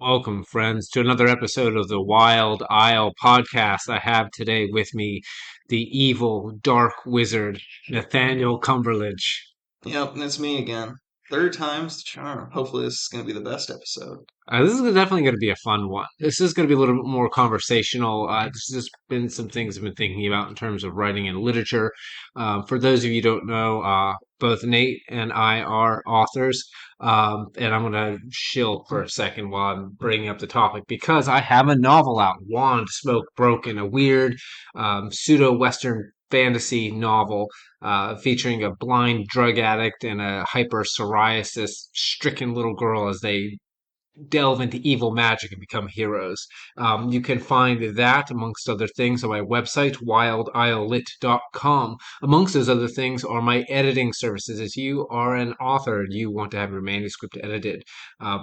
Welcome, friends, to another episode of the Wild Isle podcast. I have today with me the evil, dark wizard, Nathaniel Cumberledge. Yep, it's me again. Third time's the charm. Hopefully, this is going to be the best episode. This is definitely going to be a fun one. This is going to be a little bit more conversational. There's just been some things I've been thinking about in terms of writing and literature. For those of you who don't know, both Nate and I are authors. And I'm going to chill for a second while I'm bringing up the topic because I have a novel out, Wand Smoke Broken, a weird pseudo-Western fantasy novel featuring a blind drug addict and a hyper psoriasis stricken little girl as they delve into evil magic and become heroes. You can find that, amongst other things, on my website, wildilelit.com. Amongst those other things are my editing services. If you are an author and you want to have your manuscript edited,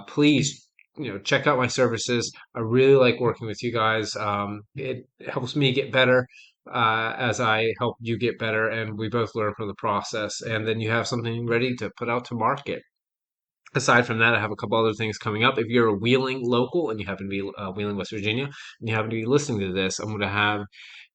please check out my services. I really like working with you guys. It helps me get better as I help you get better, and we both learn from the process. And then you have something ready to put out to market. Aside from that, I have a couple other things coming up. If you're a Wheeling local and you happen to be Wheeling, West Virginia, and you happen to be listening to this, I'm going to have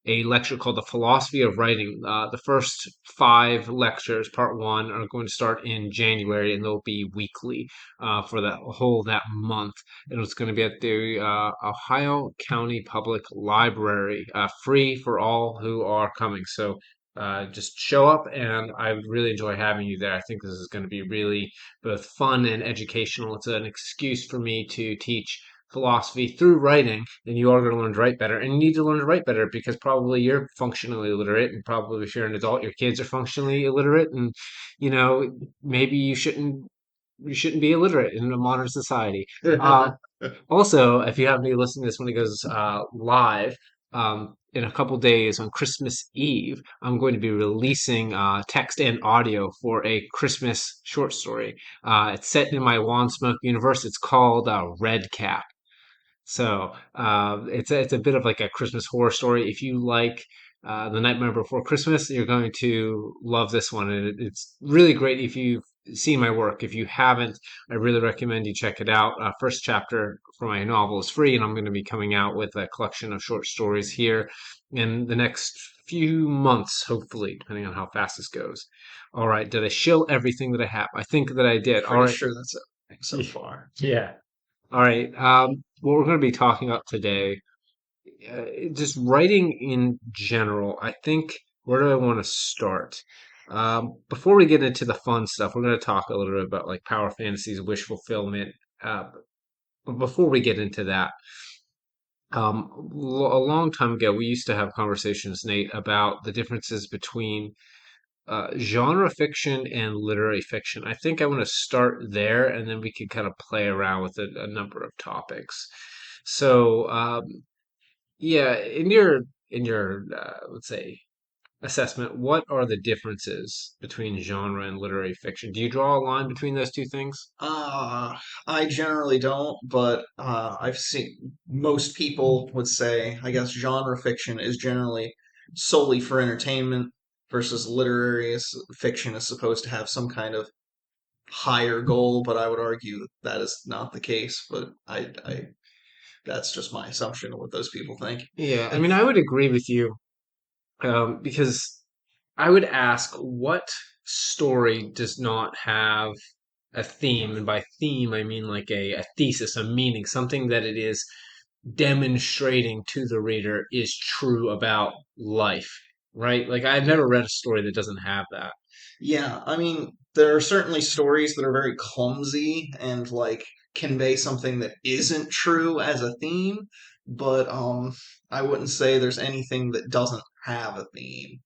a lecture called The Philosophy of Writing. The first five lectures, part one, are going to start in January, and they'll be weekly for that month. And it's going to be at the Ohio County Public Library, free for all who are coming. So just show up, and I would really enjoy having you there. I think this is going to be really both fun and educational. It's an excuse for me to teach philosophy through writing, and you are going to learn to write better. And you need to learn to write better because probably you're functionally illiterate, and probably if you're an adult, your kids are functionally illiterate, and you know maybe you shouldn't be illiterate in a modern society. Also, if you happen to be listening to this when it goes live, in a couple days on Christmas Eve, I'm going to be releasing text and audio for a Christmas short story. It's set in my Wandsmoke universe. It's called Red Cap. So it's a bit of like a Christmas horror story. If you like The Nightmare Before Christmas, you're going to love this one, and it's really great if you've seen my work. If you haven't, I really recommend you check it out. First chapter for my novel is free, and I'm going to be coming out with a collection of short stories here in the next few months, hopefully, depending on how fast this goes. All right, did I shill everything that I have? I think that I did. All Pretty right. sure that's it so far. Yeah. All right. What we're going to be talking about today, just writing in general. I think where do I want to start? Before we get into the fun stuff, we're going to talk a little bit about like power fantasies, wish fulfillment. But before we get into that, a long time ago, we used to have conversations, Nate, about the differences between genre fiction and literary fiction. I think I want to start there, and then we can kind of play around with a number of topics. So, yeah, in your let's say assessment, what are the differences between genre and literary fiction? Do you draw a line between those two things? Uh, I generally don't, but I've seen most people would say, I guess, genre fiction is generally solely for entertainment versus fiction is supposed to have some kind of higher goal, but I would argue that is not the case. But that's just my assumption of what those people think. Yeah, I mean, I would agree with you because I would ask what story does not have a theme, and by theme I mean like a thesis, a meaning, something that it is demonstrating to the reader is true about life, right? Like I've never read a story that doesn't have that. Yeah, I mean, there are certainly stories that are very clumsy and like convey something that isn't true as a theme, but I wouldn't say there's anything that doesn't have a theme.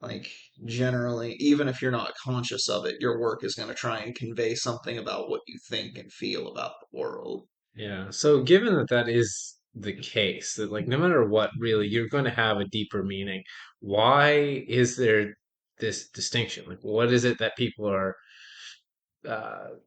Like generally, even if you're not conscious of it, your work is going to try and convey something about what you think and feel about the world. Yeah. So given that that is the case, that like no matter what, really, you're going to have a deeper meaning. Why is there this distinction? Like, what is it that people are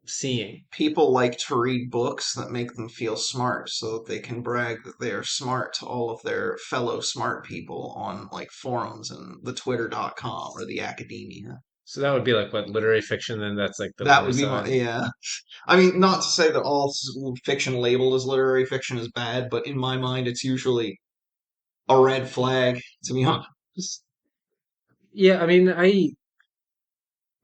seeing? People like to read books that make them feel smart so that they can brag that they are smart to all of their fellow smart people on like forums and the twitter.com or the academia. So that would be like what literary fiction, then that's like the That other would be my, side. yeah. I mean, not to say that all fiction labeled as literary fiction is bad, but in my mind, it's usually a red flag, to be honest. Yeah, I mean,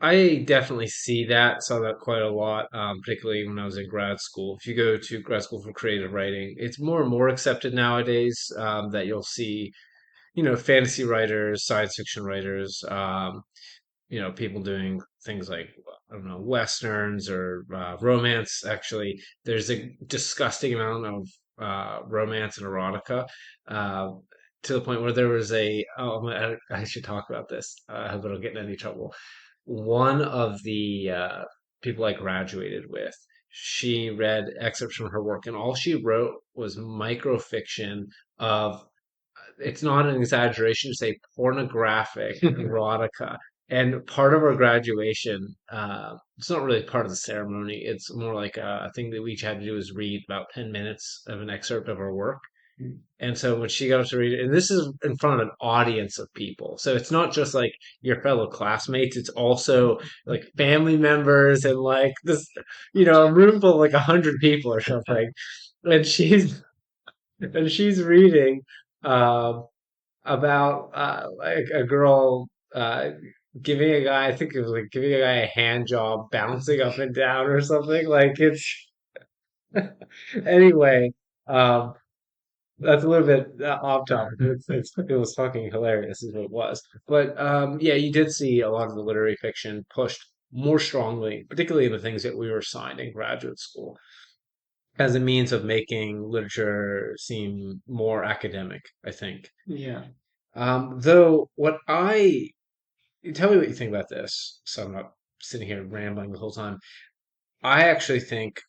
I definitely see that, saw that quite a lot, particularly when I was in grad school. If you go to grad school for creative writing, it's more and more accepted nowadays, that you'll see, fantasy writers, science fiction writers, people doing things like, I don't know, westerns or romance. Actually, there's a disgusting amount of romance and erotica, uh, to the point where there was I should talk about this. I hope I don't get in any trouble. One of the people I graduated with, she read excerpts from her work, and all she wrote was microfiction of, it's not an exaggeration to say, pornographic erotica. And part of our graduation, it's not really part of the ceremony. It's more like a thing that we each had to do is read about 10 minutes of an excerpt of our work. And so when she got up to read it, and this is in front of an audience of people. So it's not just like your fellow classmates, it's also like family members and like this, a room full of like 100 people or something. And she's reading, um, about like a girl giving a guy, I think it was like giving a guy a hand job, bouncing up and down or something. Like it's anyway. Um, that's a little bit off topic. It was fucking hilarious, is what it was. But yeah, you did see a lot of the literary fiction pushed more strongly, particularly in the things that we were assigned in graduate school, as a means of making literature seem more academic, I think. Yeah. Though what I tell me what you think about this, so I'm not sitting here rambling the whole time. I actually think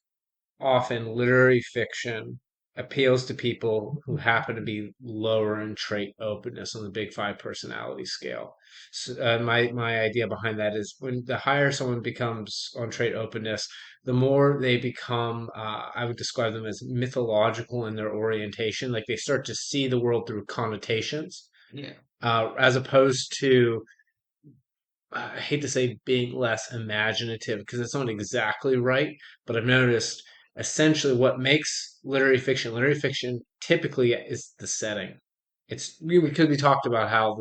often literary fiction appeals to people who happen to be lower in trait openness on the Big Five personality scale. So, my idea behind that is when the higher someone becomes on trait openness, the more they become. I would describe them as mythological in their orientation. Like they start to see the world through connotations, Yeah. as opposed to, I hate to say, being less imaginative because it's not exactly right, but I've noticed essentially what makes literary fiction typically is the setting. Because we talked about how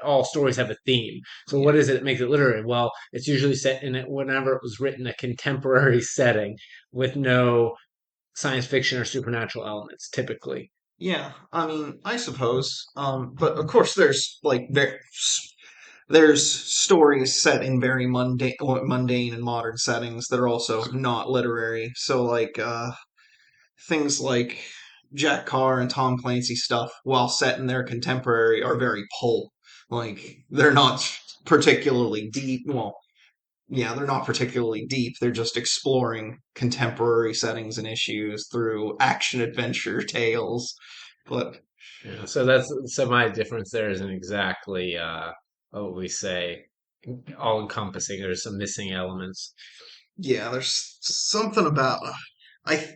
all stories have a theme. So Yeah. what is it that makes it literary? Well, it's usually set in it whenever it was written, a contemporary setting with no science fiction or supernatural elements, typically. Yeah. I mean, I suppose. But of course, there's stories set in very mundane and modern settings that are also not literary. So, like, things like Jack Carr and Tom Clancy stuff, while set in their contemporary, are very pulp. Like, they're not particularly deep. Well, yeah, they're not particularly deep. They're just exploring contemporary settings and issues through action adventure tales. But Yeah, so my difference there isn't exactly what we say, all encompassing. There's some missing elements. yeah, there's something about I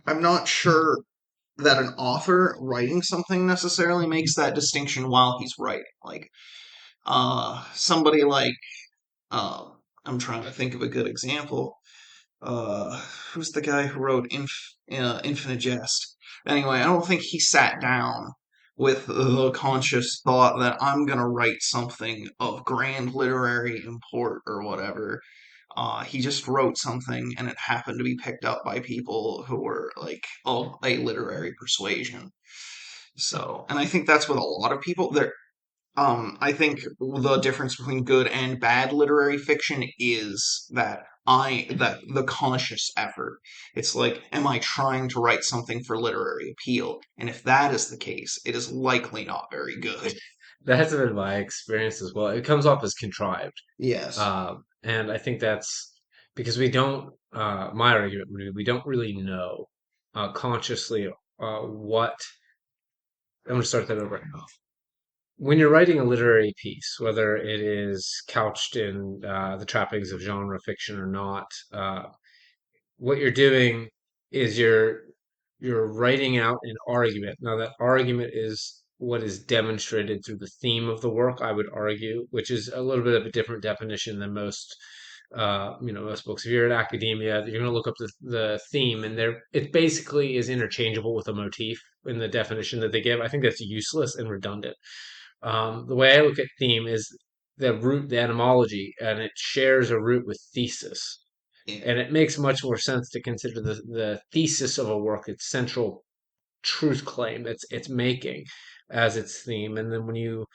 I'm not sure that an author writing something necessarily makes that distinction while he's writing. Like somebody like uh I'm trying to think of a good example. Uh who's the guy who wrote Infinite Jest? Anyway, I don't think he sat down with the conscious thought that I'm gonna write something of grand literary import or whatever. He just wrote something and it happened to be picked up by people who were like of a literary persuasion. So, and I think that's with a lot of people. I think the difference between good and bad literary fiction is that the conscious effort. It's like, am I trying to write something for literary appeal? And if that is the case, it is likely not very good. That's been my experience as well. It comes off as contrived, Yes. and I think that's because we don't. My argument would be we don't really know consciously what. I'm going to start that over. When you're writing a literary piece, whether it is couched in the trappings of genre fiction or not, what you're doing is you're writing out an argument. Now that argument is what is demonstrated through the theme of the work, I would argue, which is a little bit of a different definition than most books. If you're in academia, you're going to look up the theme, and it basically is interchangeable with a motif in the definition that they give. I think that's useless and redundant. The way I look at theme is the etymology, and it shares a root with thesis. Yeah. And it makes much more sense to consider the thesis of a work, its central truth claim it's making as its theme. And then when you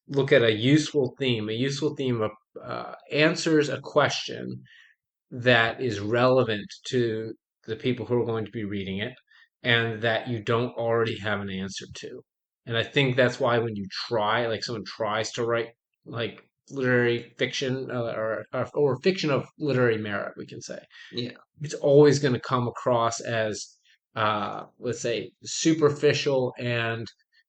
look at a useful theme answers a question that is relevant to the people who are going to be reading it and that you don't already have an answer to. And I think that's why when you try, like someone tries to write like literary fiction or fiction of literary merit, we can say, Yeah. it's always going to come across as, let's say, superficial and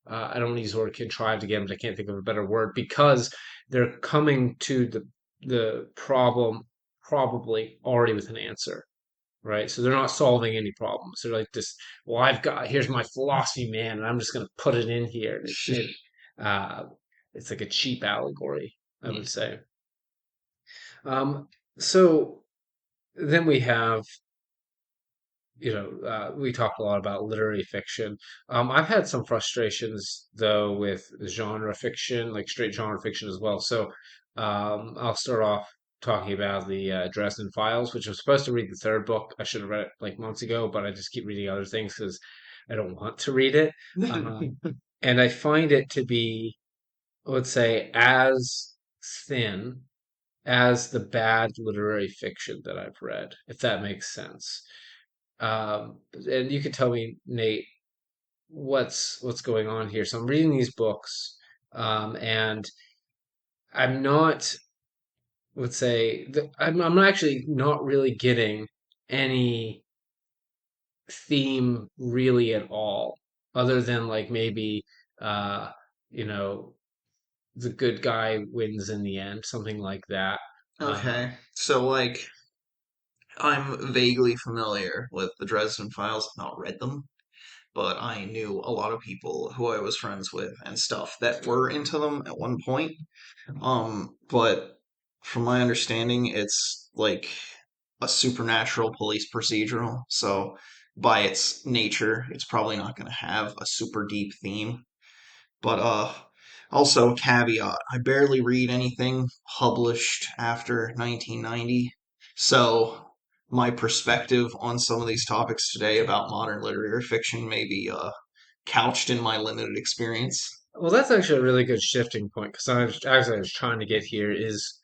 I don't want to use the word contrived again, but I can't think of a better word because they're coming to the problem probably already with an answer, right? So they're not solving any problems. They're like this. Well, here's my philosophy, man, and I'm just going to put it in here, and uh, it's like a cheap allegory, I Yeah. would say. So then we have we talked a lot about literary fiction. I've had some frustrations though with genre fiction, like straight genre fiction as well. So I'll start off talking about the Dresden Files, which I'm supposed to read the third book. I should have read it like months ago, but I just keep reading other things because I don't want to read it. And I find it to be, let's say, as thin as the bad literary fiction that I've read, if that makes sense. And you can tell me, Nate, what's going on here. So I'm reading these books, and I'm not, let's say, I'm actually not really getting any theme really at all, other than like maybe, uh, you know, the good guy wins in the end, something like that. Uh, Okay. So, like, I'm vaguely familiar with the Dresden Files. I've not read them, but I knew a lot of people who I was friends with and stuff that were into them at one point. But from my understanding, it's like a supernatural police procedural. So, by its nature, it's probably not going to have a super deep theme. But also caveat, I barely read anything published after 1990. So my perspective on some of these topics today about modern literary fiction may be couched in my limited experience. well, that's actually a really good shifting point because I was trying to get here is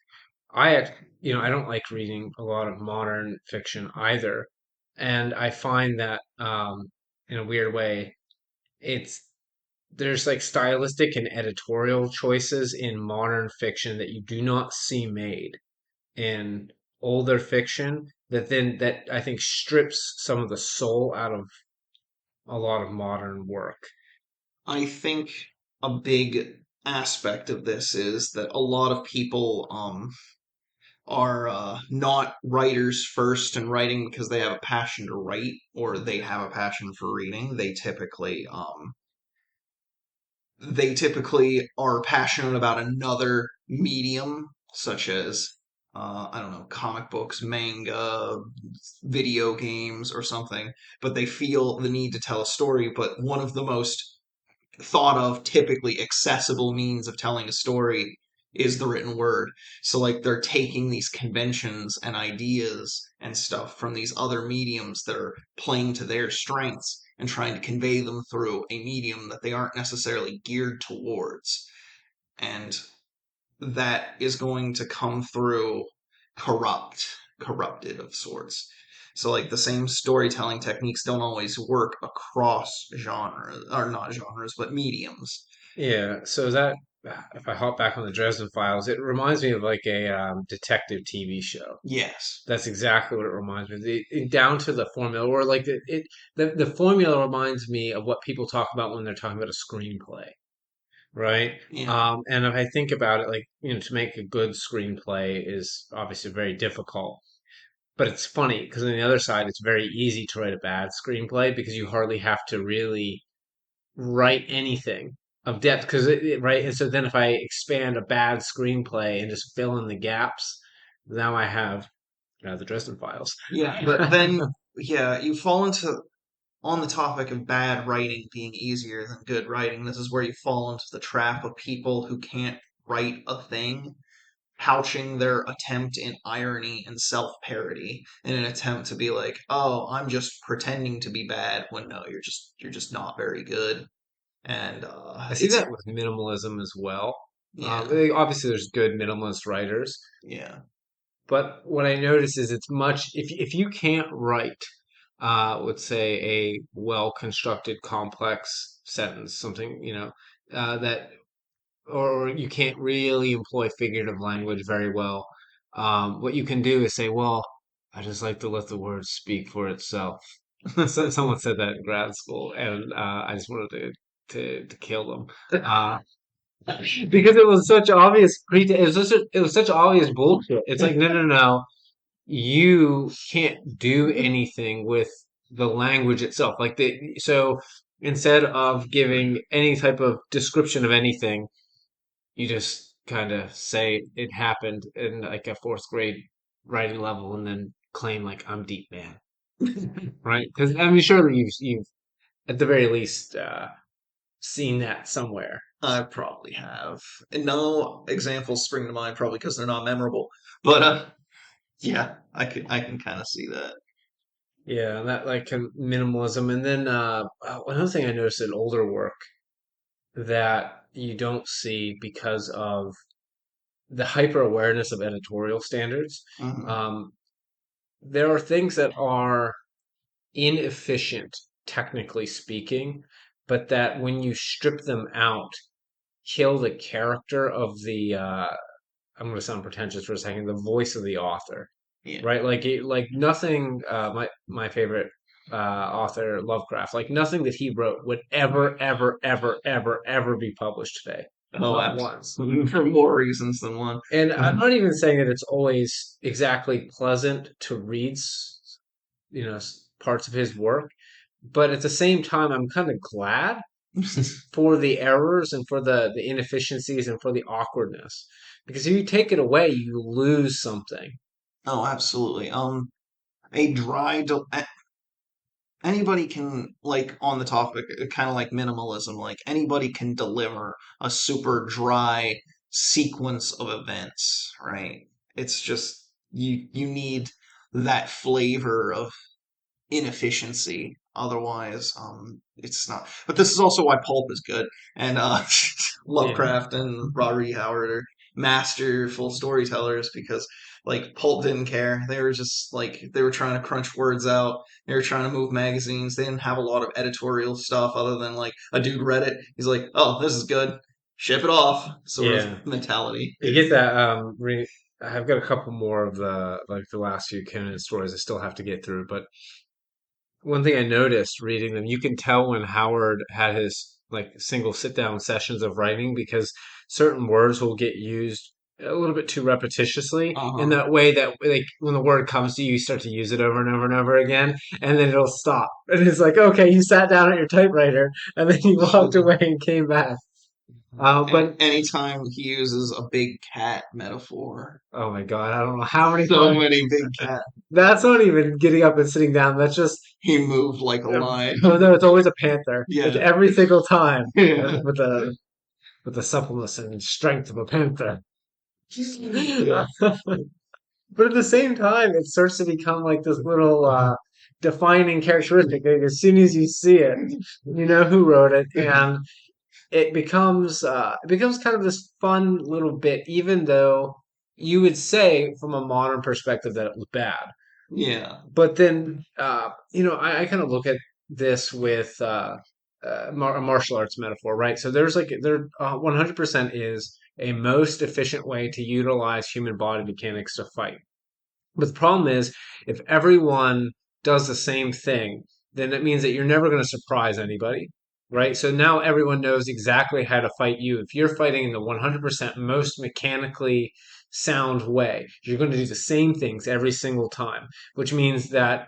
I don't like reading a lot of modern fiction either, and I find that in a weird way, it's there's like stylistic and editorial choices in modern fiction that you do not see made in older fiction that I think strips some of the soul out of a lot of modern work. I think a big aspect of this is that a lot of people are not writers first and writing because they have a passion to write or they have a passion for reading. They typically are passionate about another medium, such as I don't know, comic books, manga, video games, or something. But they feel the need to tell a story. But one of the most thought of, typically accessible means of telling a story is the written word. So, like, they're taking these conventions and ideas and stuff from these other mediums that are playing to their strengths and trying to convey them through a medium that they aren't necessarily geared towards. And that is going to come through corrupted of sorts. So, like, the same storytelling techniques don't always work across genres, or not genres, but mediums. Yeah, so that if I hop back on the Dresden Files, it reminds me of like a detective TV show. Yes. That's exactly what it reminds me of. Down to the formula, or like the formula reminds me of what people talk about when they're talking about a screenplay, right? Yeah. And if I think about it, like, to make a good screenplay is obviously very difficult. But it's funny because on the other side, it's very easy to write a bad screenplay because you hardly have to really write anything. of depth because right. And so then if I expand a bad screenplay and just fill in the gaps, now I have the Dresden Files. Yeah, but then yeah, you fall into on the topic of bad writing being easier than good writing. This is where you fall into the trap of people who can't write a thing, couching their attempt in irony and self-parody in an attempt to be like, "Oh, I'm just pretending to be bad," when no, you're just not very good. And I see it's that with minimalism as well. yeah, Obviously, there's good minimalist writers, yeah. but what I notice is it's much if you can't write, let's say a well constructed complex sentence, something that, or you can't really employ figurative language very well. What you can do is say, well, I just like to let the words speak for itself. Someone said that in grad school, and I just wanted to kill them. Because it was such obvious it was such obvious bullshit. It's like, no, no, no. You can't do anything with the language itself. So instead of giving any type of description of anything, you just kind of say it happened in like a fourth grade writing level and then claim like I'm deep man, right? Because I mean, surely you've at the very least seen that somewhere. I probably have. And no examples spring to mind, probably because they're not memorable. But yeah, I can kind of see that. Yeah, that like minimalism, and then another thing I noticed in older work that you don't see because of the hyper awareness of editorial standards. Hmm. Um, there are things that are inefficient, technically speaking, but that when you strip them out, kill the character of the I'm going to sound pretentious for a second, the voice of the author, Yeah. right? Like nothing. My favorite author, Lovecraft, like nothing that he wrote would ever be published today, Oh, not once. absolutely. For more reasons than one. And I'm not even saying that it's always exactly pleasant to read, parts of his work, but at the same time, I'm kind of glad for the errors and for the inefficiencies and for the awkwardness. Because if you take it away, you lose something. Oh, absolutely. A anybody can, like, on the topic, kind of like minimalism, like anybody can deliver a super dry sequence of events, right? It's just you need that flavor of inefficiency. Otherwise, it's not. But this is also why pulp is good, and Yeah, Lovecraft and Robert E. Howard are masterful storytellers because like pulp didn't care. They were just like they were trying to crunch words out. They were trying to move magazines. They didn't have a lot of editorial stuff other than like a dude read it. He's like, oh, this is good. Ship it off, sort of yeah. mentality. You get that. I've got a couple more of the last few Conan stories I still have to get through, but one thing I noticed reading them, you can tell when Howard had his like single sit down sessions of writing because certain words will get used a little bit too repetitiously in Uh-huh. that way that like when the word comes to you, you start to use it over and over and over again, and then it'll stop. And it's like, okay, you sat down at your typewriter and then you walked away and came back. But Anytime he uses a big cat metaphor, oh my God, I don't know how many so times. many big cats. That's not even getting up and sitting down. That's just He moved like a lion. oh no, it's always a panther. It's Yeah. every single time Yeah. with the suppleness and strength of a panther. Yeah. But at the same time, it starts to become like this little defining characteristic. Like, as soon as you see it, you know who wrote it, and it becomes kind of this fun little bit, even though you would say from a modern perspective that it was bad. Yeah. But then, I kind of look at this with a martial arts metaphor, right? So there 100% is a most efficient way to utilize human body mechanics to fight. But the problem is, if everyone does the same thing, then it means that you're never going to surprise anybody, right? So now everyone knows exactly how to fight you. If you're fighting in the 100% most mechanically sound way, you're going to do the same things every single time, which means that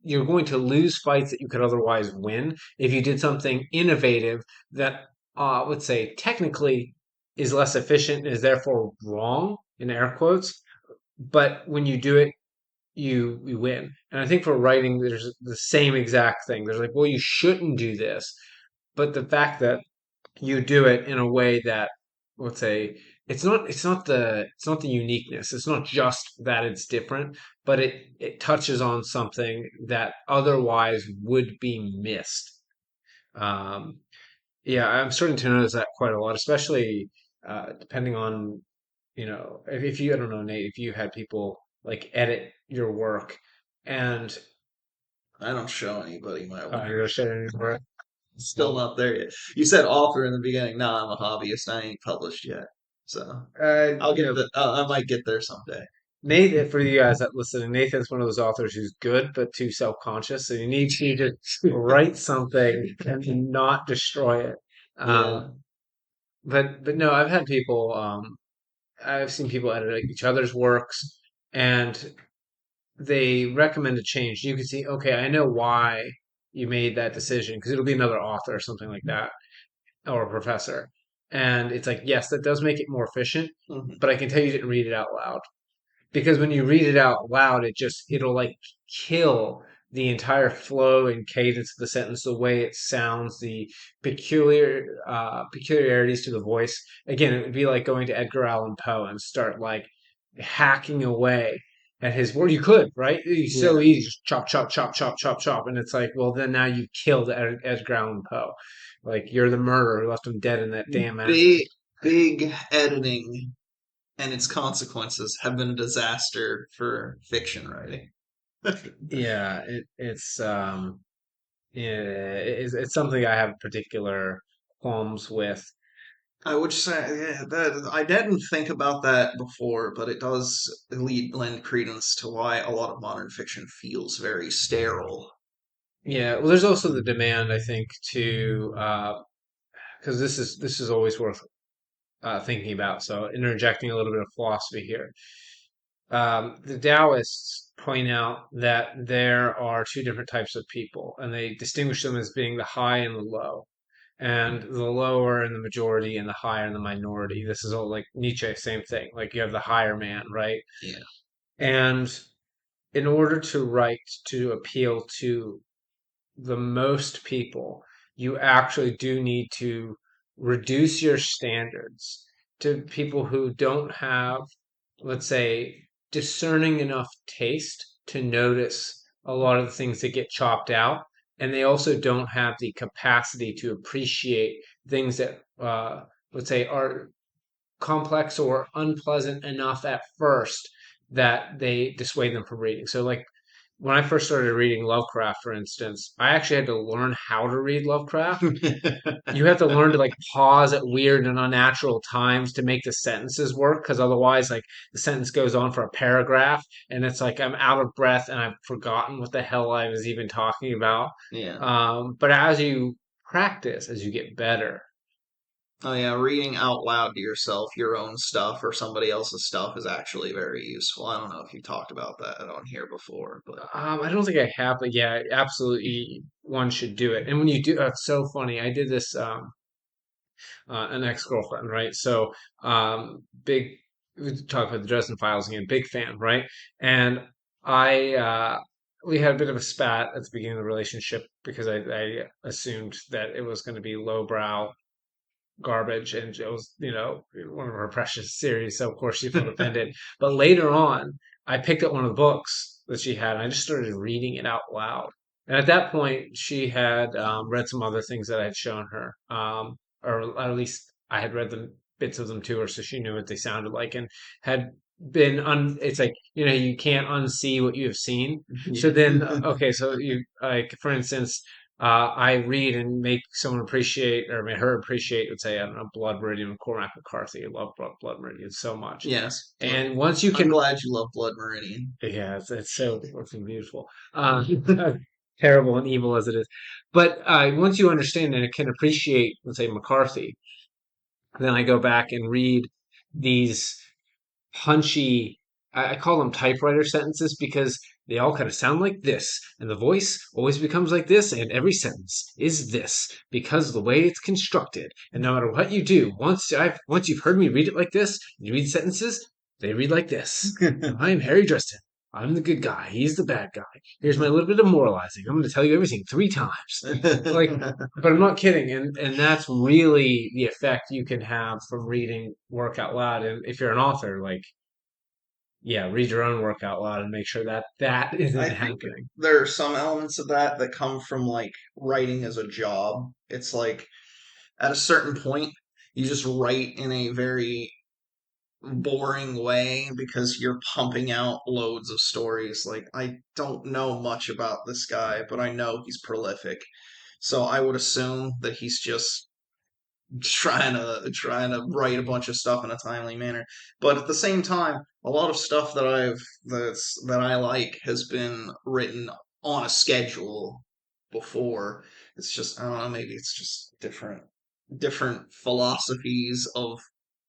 you're going to lose fights that you could otherwise win if you did something innovative that let's say, technically is less efficient and is therefore wrong in air quotes. But when you do it, you win. And I think for writing, there's the same exact thing. There's like, well, you shouldn't do this, but the fact that you do it in a way that, let's say, it's not the uniqueness. It's not just that it's different, but it touches on something that otherwise would be missed. Um, yeah, I'm starting to notice that quite a lot, especially depending on, if you, I don't know, Nate, if you had people like edit your work and I don't show anybody my you're work. gonna share it in your work. Still not there yet. You said author in the beginning. No, I'm a hobbyist. I ain't published yet. So I'll You get know, the. I might get there someday. Nathan, for you guys that listen, Nathan's one of those authors who's good but too self-conscious. So you need to just write something and not destroy it. Yeah. But no, I've had people. I've seen people edit like, each other's works, and they recommend a change. You can see, okay, I know why you made that decision because it'll be another author or something like that, or a professor, and it's like, yes, that does make it more efficient, Mhm. but I can tell you didn't read it out loud because when you read it out loud, it'll like kill the entire flow and cadence of the sentence, the way it sounds, the peculiarities to the voice. Again, it would be like going to Edgar Allan Poe and start like hacking away at his word. You could, right? It's so Yeah. easy, just chop, chop, chop, chop, chop, chop, and it's like, well, then now you killed Edgar Allan Poe. Like you're the murderer who left him dead in that damn attic. Big, big editing and its consequences have been a disaster for fiction writing. Yeah, it's something I have particular qualms with. I would say, yeah, that I didn't think about that before, but it does lend credence to why a lot of modern fiction feels very sterile. Yeah, well, there's also the demand, I think, to because this is always worth thinking about. So interjecting a little bit of philosophy here. The Taoists point out that there are two different types of people, and they distinguish them as being the high and the low. And the lower in the majority and the higher in the minority. This is all like Nietzsche, same thing. Like you have the higher man, right? Yeah. And in order to write to appeal to the most people, you actually do need to reduce your standards to people who don't have, let's say, discerning enough taste to notice a lot of the things that get chopped out. And they also don't have the capacity to appreciate things that, let's say, are complex or unpleasant enough at first that they dissuade them from reading. So, like when I first started reading Lovecraft, for instance, I actually had to learn how to read Lovecraft. You have to learn to like pause at weird and unnatural times to make the sentences work because otherwise, like the sentence goes on for a paragraph and it's like I'm out of breath and I've forgotten what the hell I was even talking about. Yeah. But as you practice, as you get better, Oh yeah, reading out loud to yourself your own stuff or somebody else's stuff is actually very useful. I don't know if you talked about that on here before, but I don't think I have, but yeah, absolutely, one should do it. And when you do, it's so funny. I did this. An ex-girlfriend, right? So, big, we talk about the Dresden Files again, big fan, right? And we had a bit of a spat at the beginning of the relationship because I assumed that it was going to be lowbrow garbage and it was, one of her precious series. So, of course, she felt offended. But later on, I picked up one of the books that she had and I just started reading it out loud. And at that point, she had read some other things that I had shown her. Or at least I had read them bits of them to her, so she knew what they sounded like, and had been it's like you can't unsee what you have seen. So then, yeah. okay, so you like for instance, I read and make someone appreciate or make her appreciate, let's say, I don't know, Blood Meridian and Cormac McCarthy. I love Blood Meridian so much, Yes. and once you I'm can, glad you love Blood Meridian. yeah, it's so fucking beautiful. Terrible and evil as it is, but once you understand and can appreciate, let's say, McCarthy, then I go back and read these punchy, I call them typewriter sentences because they all kind of sound like this, and the voice always becomes like this, and every sentence is this because of the way it's constructed. And no matter what you do, once you've heard me read it like this, you read sentences, they read like this. Now, I am Harry Dresden. I'm the good guy. He's the bad guy. Here's my little bit of moralizing. I'm going to tell you everything 3 times. Like, but I'm not kidding, and that's really the effect you can have from reading work out loud. And if you're an author, like, yeah, read your own work out loud and make sure that that isn't I think happening. there are some elements of that that come from like writing as a job. It's like at a certain point, you just write in a very boring way because you're pumping out loads of stories. Like, I don't know much about this guy, but I know he's prolific. So I would assume that he's just trying to write a bunch of stuff in a timely manner. But at the same time, a lot of stuff that I like has been written on a schedule before. It's just I don't know, maybe it's just different philosophies of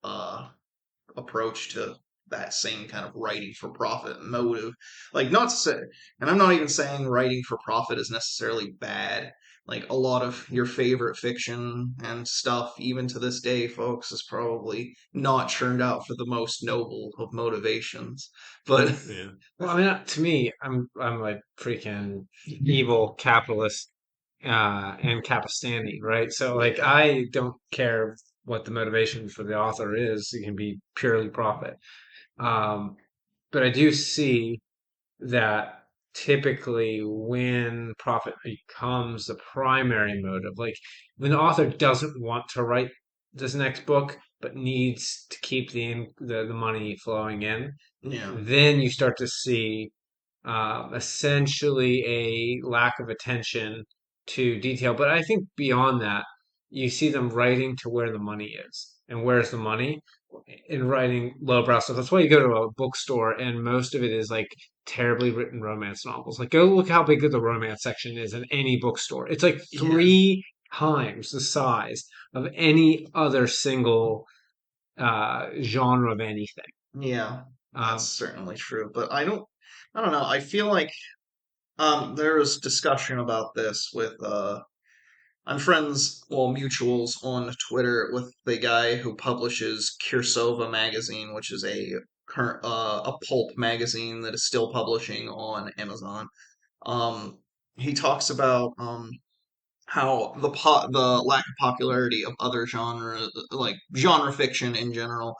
uh approach to that same kind of writing for profit motive. Like, not to say, and I'm not even saying writing for profit is necessarily bad. Like, a lot of your favorite fiction and stuff, even to this day, folks, is probably not churned out for the most noble of motivations. But Yeah. Well, I mean, to me, I'm like freaking evil capitalist and Capistani, right? So like yeah, I don't care what the motivation for the author is. It can be purely profit. Um, but I do see that typically when profit becomes the primary motive, like when the author doesn't want to write this next book but needs to keep the money flowing in, yeah, then you start to see essentially a lack of attention to detail. But I think beyond that, you see them writing to where the money is. And where's the money? In writing lowbrow stuff. That's why you go to a bookstore and most of it is like terribly written romance novels. Like, go look how big the romance section is in any bookstore. It's like yeah, 3 times the size of any other single genre of anything. yeah. That's Um, certainly true. But I don't know. I feel like there was discussion about this with I'm friends, well, mutuals on Twitter with the guy who publishes Kursova magazine, which is a pulp magazine that is still publishing on Amazon. Um, he talks about how the lack of popularity of other genre, like genre fiction in general,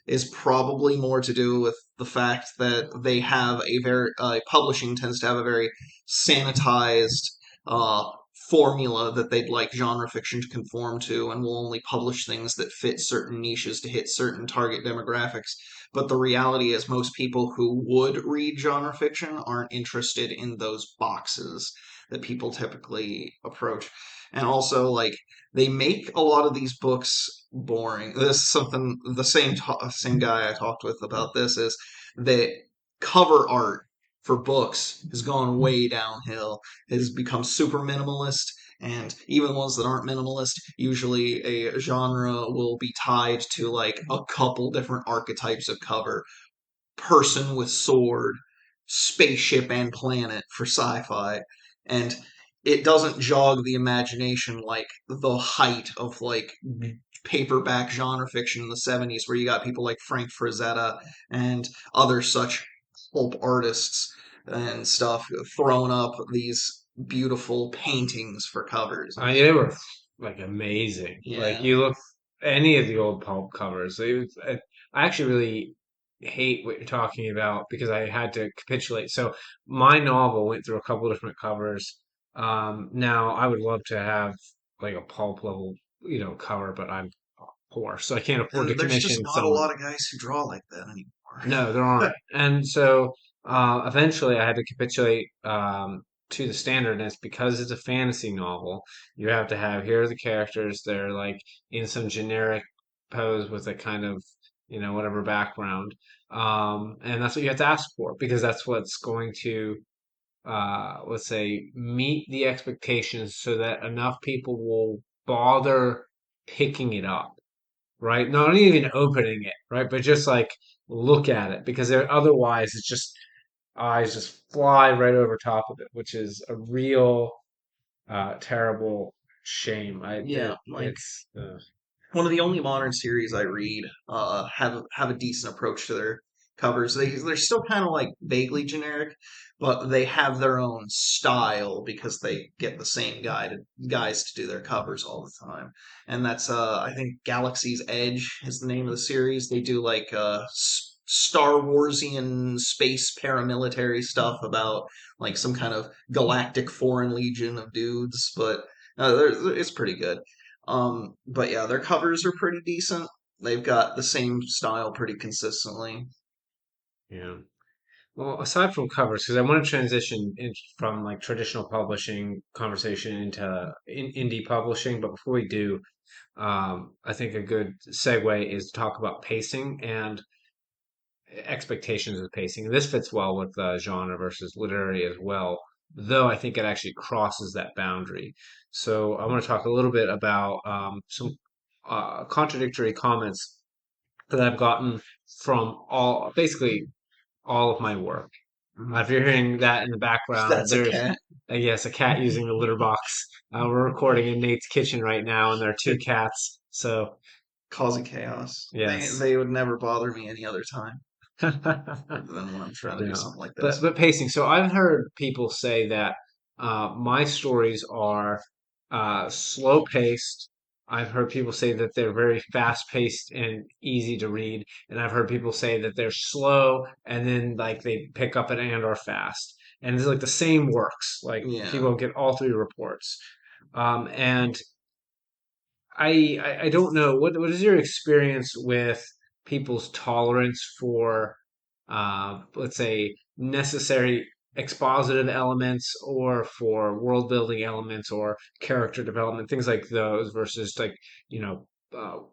is probably more to do with the fact that they have a very publishing tends to have a very sanitized uh, formula that they'd like genre fiction to conform to, and will only publish things that fit certain niches to hit certain target demographics. But the reality is, most people who would read genre fiction aren't interested in those boxes that people typically approach. And also, like, they make a lot of these books boring. This is something the same guy I talked with about this is that cover art for books has gone way downhill. It has become super minimalist, and even ones that aren't minimalist, usually a genre will be tied to like a couple different archetypes of cover: person with sword, spaceship and planet for sci-fi, and it doesn't jog the imagination like the height of like paperback genre fiction in the 70s, where you got people like Frank Frazetta and other such pulp artists and stuff throwing up these beautiful paintings for covers. I mean, they were like amazing. Like Yeah. you look any of the old pulp covers. I actually really hate what you're talking about because I had to capitulate. So my novel went through a couple different covers. Now I would love to have like a pulp level, cover, but I'm poor, so I can't afford to And there's just commission not a someone. lot of guys who draw like that anymore. No, there aren't. And so eventually I had to capitulate to the standard, and it's because it's a fantasy novel. You have to have here are the characters. They're like in some generic pose with a kind of, whatever background. And that's what you have to ask for because that's what's going to, let's say, meet the expectations so that enough people will bother picking it up, right? Not even opening it, right? But just like look at it because otherwise it's just eyes just fly right over top of it, which is a real terrible shame. Yeah, like It's one of the only modern series I read have a decent approach to their covers. They're still kind of like vaguely generic, but they have their own style because they get the same guys to do their covers all the time. And that's I think Galaxy's Edge is the name of the series. They do like Star Warsian space paramilitary stuff about like some kind of galactic foreign legion of dudes, but it's pretty good. But yeah, their covers are pretty decent. They've got the same style pretty consistently. yeah. Well, aside from covers, because I want to transition from like traditional publishing conversation into indie publishing, but before we do, I think a good segue is to talk about pacing and expectations of pacing. And this fits well with genre versus literary as well, though I think it actually crosses that boundary. So I want to talk a little bit about some contradictory comments that I've gotten from basically all of my work. If you're hearing that in the background, That's a there's, cat. yes, a cat using the litter box. We're recording in Nate's kitchen right now, and there are two cats. So, Causing chaos. They yes. they would never bother me any other time than when I'm trying to do No, something like but this. pacing. So I've heard people say that my stories are slow paced. I've heard people say that they're very fast paced and easy to read, and I've heard people say that they're slow and then like they pick up an and or fast, and it's like the same works. Like Yeah. people get all three reports, and I don't know what is your experience with people's tolerance for let's say necessary expositive elements or for world building elements or character development, things like those versus like, you know,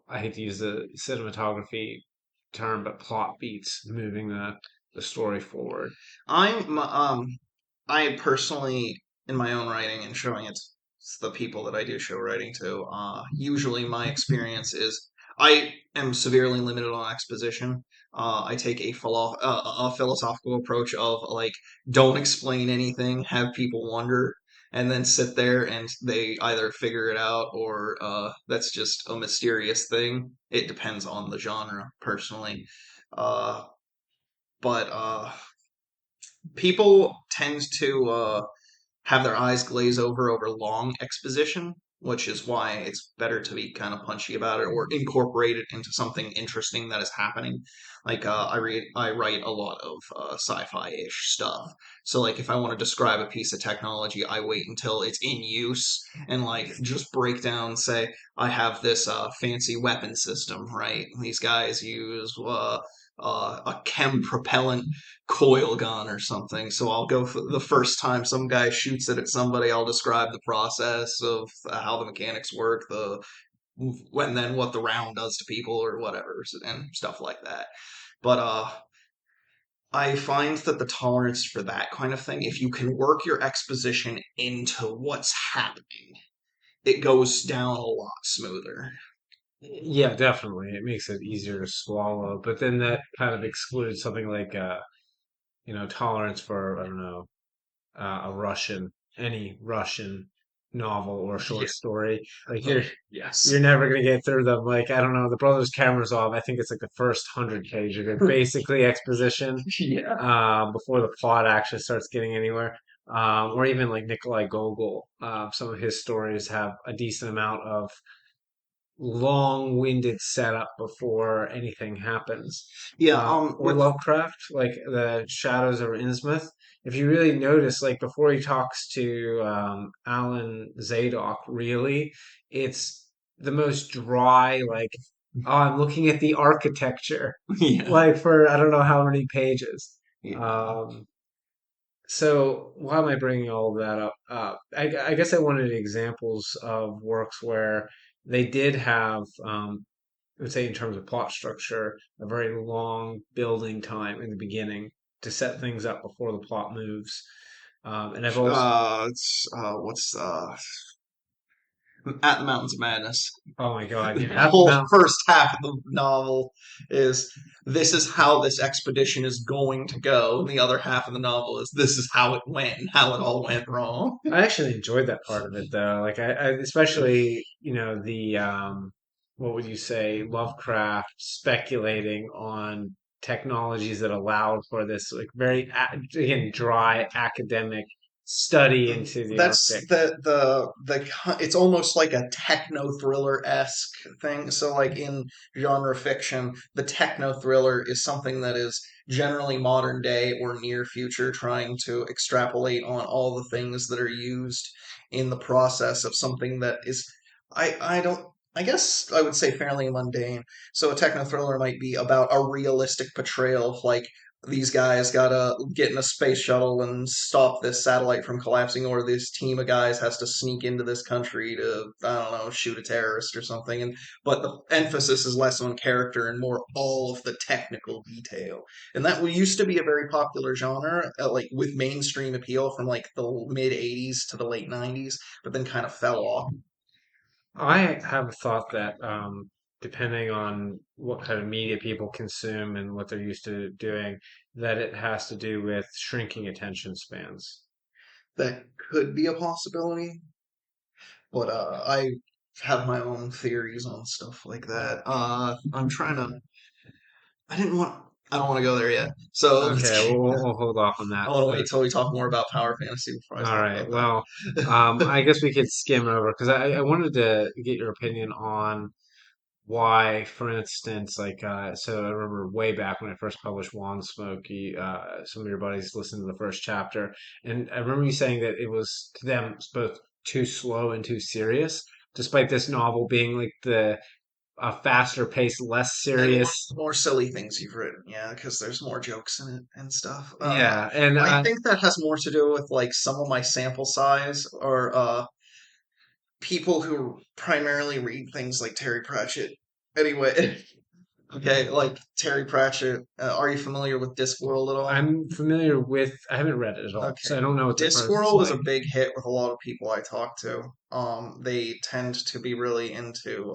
I hate to use the cinematography term, but plot beats moving the story forward. I'm I personally, in my own writing and showing it to the people that I do show writing to, usually my experience is I am severely limited on exposition. I take a philosophical approach of like don't explain anything, have people wonder, and then sit there and they either figure it out or that's just a mysterious thing. It depends on the genre, personally. Uh, but people tend to have their eyes glaze over long exposition, which is why it's better to be kind of punchy about it or incorporate it into something interesting that is happening. Like I write a lot of sci-fi-ish stuff. So like if I want to describe a piece of technology, I wait until it's in use and like just break down. Say I have this fancy weapon system, right? These guys use a chem propellant coil gun or something. So I'll go for the first time some guy shoots it at somebody. I'll describe the process of how the mechanics work, when then what the round does to people or whatever, and stuff like that. But I find that the tolerance for that kind of thing, if you can work your exposition into what's happening, it goes down a lot smoother. Yeah, definitely. It makes it easier to swallow, but then that kind of excludes something like tolerance for, I don't know, a Russian, any Russian novel or Yeah. short story. Like you're Yes. never gonna get through them. Like I don't know, The Brothers Karamazov. I think it's like the first 100 pages. It's basically exposition Yeah. before the plot actually starts getting anywhere. Or even like Nikolai Gogol. Some of his stories have a decent amount of long-winded setup before anything happens. Yeah. Or With Lovecraft, like the Shadows of Innsmouth. If you really notice, like before he talks to Alan Zadok, really, it's the most dry. Like, oh, I'm looking at the architecture, yeah. like for I don't know how many pages. Yeah. Um, so why am I bringing all of that up? I guess I wanted examples of works where they did have, I would say in terms of plot structure, a very long building time in the beginning to set things up before the plot moves. And I've also, It's what's At the Mountains of Madness. Oh my God, The yeah. whole No, first half of the novel is this is how this expedition is going to go, and the other half of the novel is this is how it went and how it all went wrong. I actually enjoyed that part of it though. Like I especially, the what would you say, Lovecraft speculating on technologies that allowed for this like very again dry academic study into the That's Arctic. it's almost like a techno thriller esque thing. So like in genre fiction, the techno thriller is something that is generally modern day or near future, trying to extrapolate on all the things that are used in the process of something that is I don't I guess I would say fairly mundane. So a techno thriller might be about a realistic portrayal of like these guys gotta get in a space shuttle and stop this satellite from collapsing, or this team of guys has to sneak into this country to, I don't know, shoot a terrorist or something. And but the emphasis is less on character and more all of the technical detail. And that used to be a very popular genre, like with mainstream appeal from like the mid '80s to the late '90s, but then kind of fell off. I have thought that depending on what kind of media people consume and what they're used to doing, that it has to do with shrinking attention spans. That could be a possibility, but I have my own theories on stuff like that. I'm trying to. I didn't want. I don't want to go there yet. So Okay, let's. we'll hold off on I that. want to wait till we talk more about power fantasy before I All talk right. about Well, that. I guess we could skim over because I wanted to get your opinion on why, for instance, like so I remember way back when I first published Wand Smoke, some of your buddies listened to the first chapter, and I remember you saying that it was to them both too slow and too serious, despite this novel being like the a faster paced, less And serious. more silly things you've written, yeah, because there's more jokes in it and stuff. Yeah, and I think that has more to do with like some of my sample size or people who primarily read things like Terry Pratchett. Anyway, okay, like Terry Pratchett. Are you familiar with Discworld at all? I'm familiar with. I haven't read it at all, so Okay. I don't know what the prose is Discworld is a like. big hit with a lot of people I talk to. They tend to be really into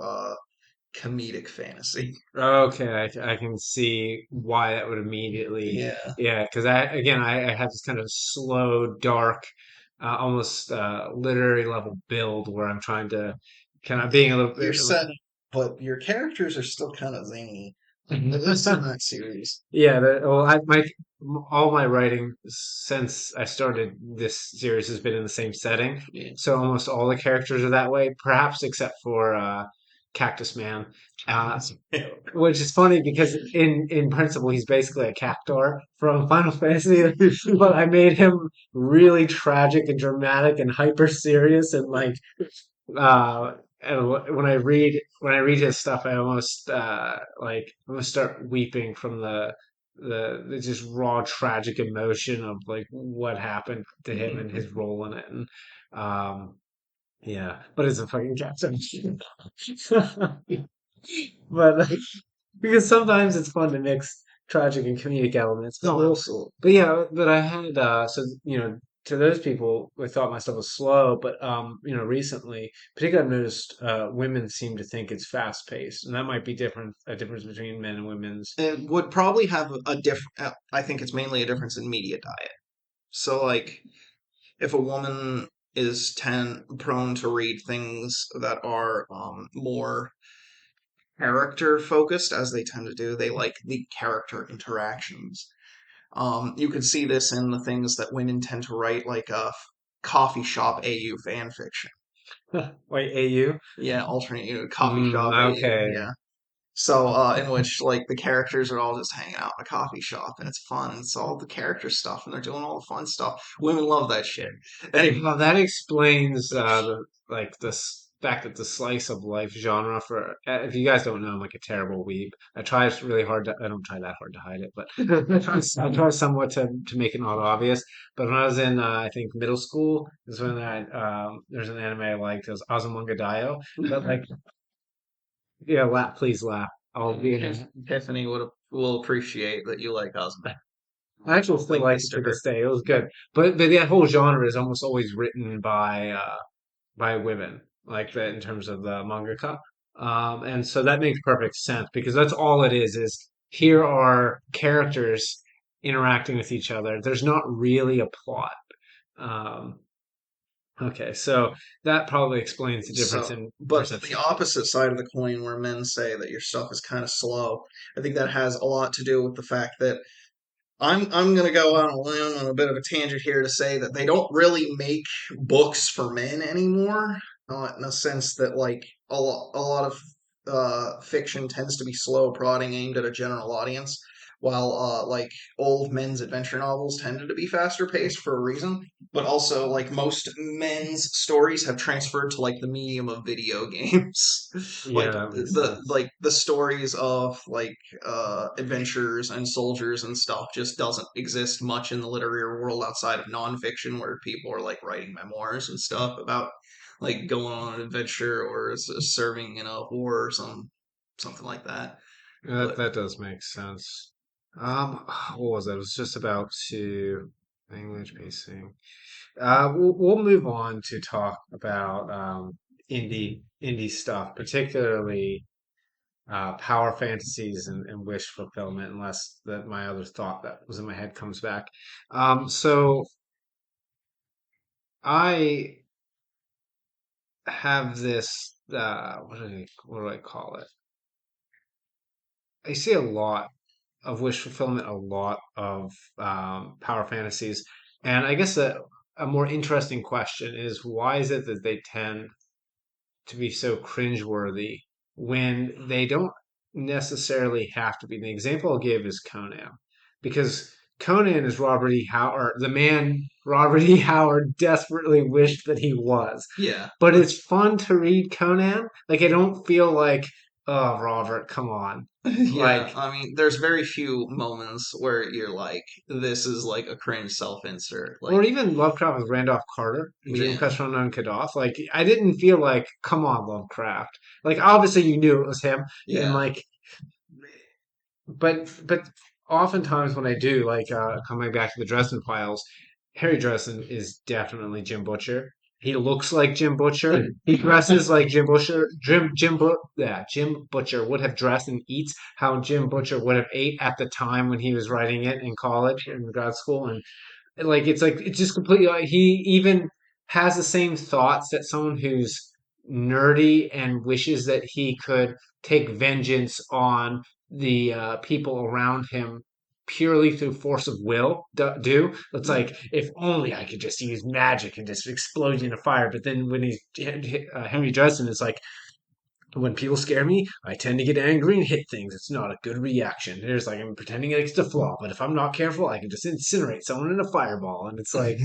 comedic fantasy. Okay, I can see why that would immediately, Yeah. yeah, because I have this kind of slow, dark, almost literary level build where I'm trying to kind of being a little You're bit. set, but your characters are still kind of zany. At least in that series. Yeah, well, all my writing since I started this series has been in the same setting, Yeah. so almost all the characters are that way, perhaps except for Cactus Man, uh, which is funny because in principle he's basically a cactuar from Final Fantasy, but I made him really tragic and dramatic and hyper serious and like and when I read his stuff, I almost like I almost start weeping from the just raw tragic emotion of like what happened to him and his role in it, and um, yeah, but it's a fucking captain. But because sometimes it's fun to mix tragic and comedic elements. But No, well, absolutely. but yeah, but I had to those people, I thought my stuff was slow, but recently, particularly I've noticed women seem to think it's fast paced, and that might be a difference between men and women's. It would probably have a different. I think it's mainly a difference in media diet. So, like, if a woman is prone to read things that are more character focused, as they tend to do, they like the character interactions. You could see this in the things that women tend to write, like coffee shop AU fan fiction. Wait, AU? Yeah, alternate coffee Mm, shop AU. okay. Yeah. So, in which like the characters are all just hanging out in a coffee shop and it's fun. It's all the character stuff and they're doing all the fun stuff. Women love that shit. Anyway, Well, that explains the fact that the slice of life genre for if you guys don't know, I'm like a terrible weeb. I try really hard to I don't try that hard to hide it, but I try somewhat to make it not obvious. But when I was in I think middle school is when I there's an anime I liked. It was Azumanga Daioh. But like yeah, laugh, please laugh. I'll be in it. Tiffany will appreciate that you like Cosmo. I actually I'll still link like this it to to her. this day. It was good, but that whole genre is almost always written by women. like that in terms of the mangaka. And so that makes perfect sense because that's all it is here are characters interacting with each other. There's not really a plot. Um, okay, so that probably explains the difference So, in but the perception. opposite side of the coin, where men say that your stuff is kind of slow, I think that has a lot to do with the fact that I'm gonna go on a limb on a bit of a tangent here to say that they don't really make books for men anymore, in a sense that like a lot of fiction tends to be slow prodding aimed at a general audience, while like old men's adventure novels tended to be faster paced for a reason. But also, like most men's stories have transferred to like the medium of video games, Yeah, like that makes sense. the stories of like adventures and soldiers and stuff just doesn't exist much in the literary world outside of nonfiction, where people are like writing memoirs and stuff about like going on an adventure or serving in a war or something like that. That But that does make sense. What was it? It was just about to language pacing. We'll move on to talk about indie stuff, particularly power fantasies and wish fulfillment, unless that my other thought that was in my head comes back. So I have this what do I call it? I see a lot of wish fulfillment, a lot of power fantasies, and I guess a more interesting question is why is it that they tend to be so cringeworthy when they don't necessarily have to be. The example I'll give is Conan, because Conan is Robert E. Howard, the man Robert E. Howard desperately wished that he was. yeah, But it's fun to read Conan. Like I don't feel like, oh, Robert, come on. yeah. Like I mean, there's very few moments where you're like, this is like a cringe self insert. or Like, even Lovecraft with Randolph Carter, yeah, Dreamcast from Unknown Kadoth. Like I didn't feel like, come on, Lovecraft. Like obviously you knew it was him, and yeah. like but oftentimes when I do, like coming back to the Dresden Files, Harry Dresden is definitely Jim Butcher. He looks like Jim Butcher. He dresses like Jim Butcher. Jim Butcher would have dressed and eats how Jim Butcher would have ate at the time when he was writing it in college in grad school, and like it's just completely like he even has the same thoughts that someone who's nerdy and wishes that he could take vengeance on the people around him purely through force of will do. It's like if only I could just use magic and just explode you in a fire. But then when he's Henry Dresden is like, when people scare me, I tend to get angry and hit things. It's not a good reaction. There's like I'm pretending it's a flaw, but if I'm not careful, I can just incinerate someone in a fireball. And it's like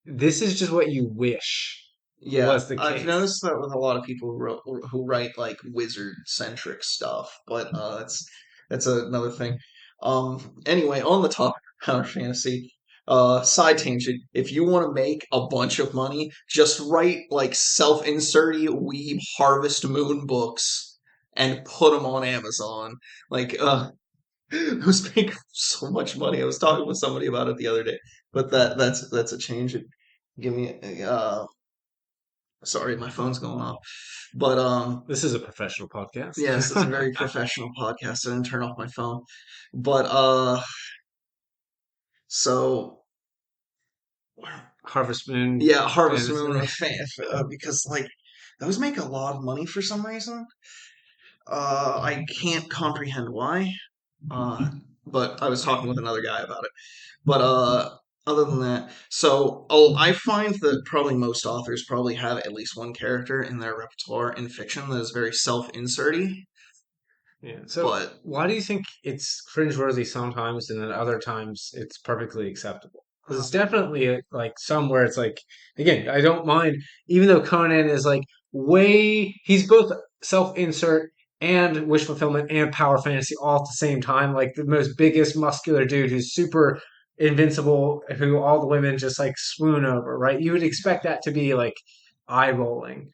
this is just what you wish Yeah, was the I've case. noticed that with a lot of people who write like wizard centric stuff, but that's another thing. Anyway, on the topic of power fantasy, side tangent. If you want to make a bunch of money, just write like self-inserty weeb Harvest Moon books and put them on Amazon. Like, those make so much money. I was talking with somebody about it the other day, but that's a change. Give me sorry, my phone's going off. But This is a professional yes, it's a podcast. very professional podcast. I didn't turn off my phone. But so Harvest Moon yeah, Harvest Moon fantasy. because like those make a lot of money for some reason. I can't comprehend why. Uh, but I was talking with another guy about it. But other than that, so I find that probably most authors probably have at least one character in their repertoire in fiction that is very self-inserty. Yeah. So But why do you think it's cringeworthy sometimes and then other times it's perfectly acceptable? Because it's um, definitely like somewhere it's like again, I don't mind even though Conan is like way he's both self-insert and wish fulfillment and power fantasy all at the same time, like the most biggest muscular dude who's super invincible, who all the women just like swoon over, right? You would expect that to be like eye rolling,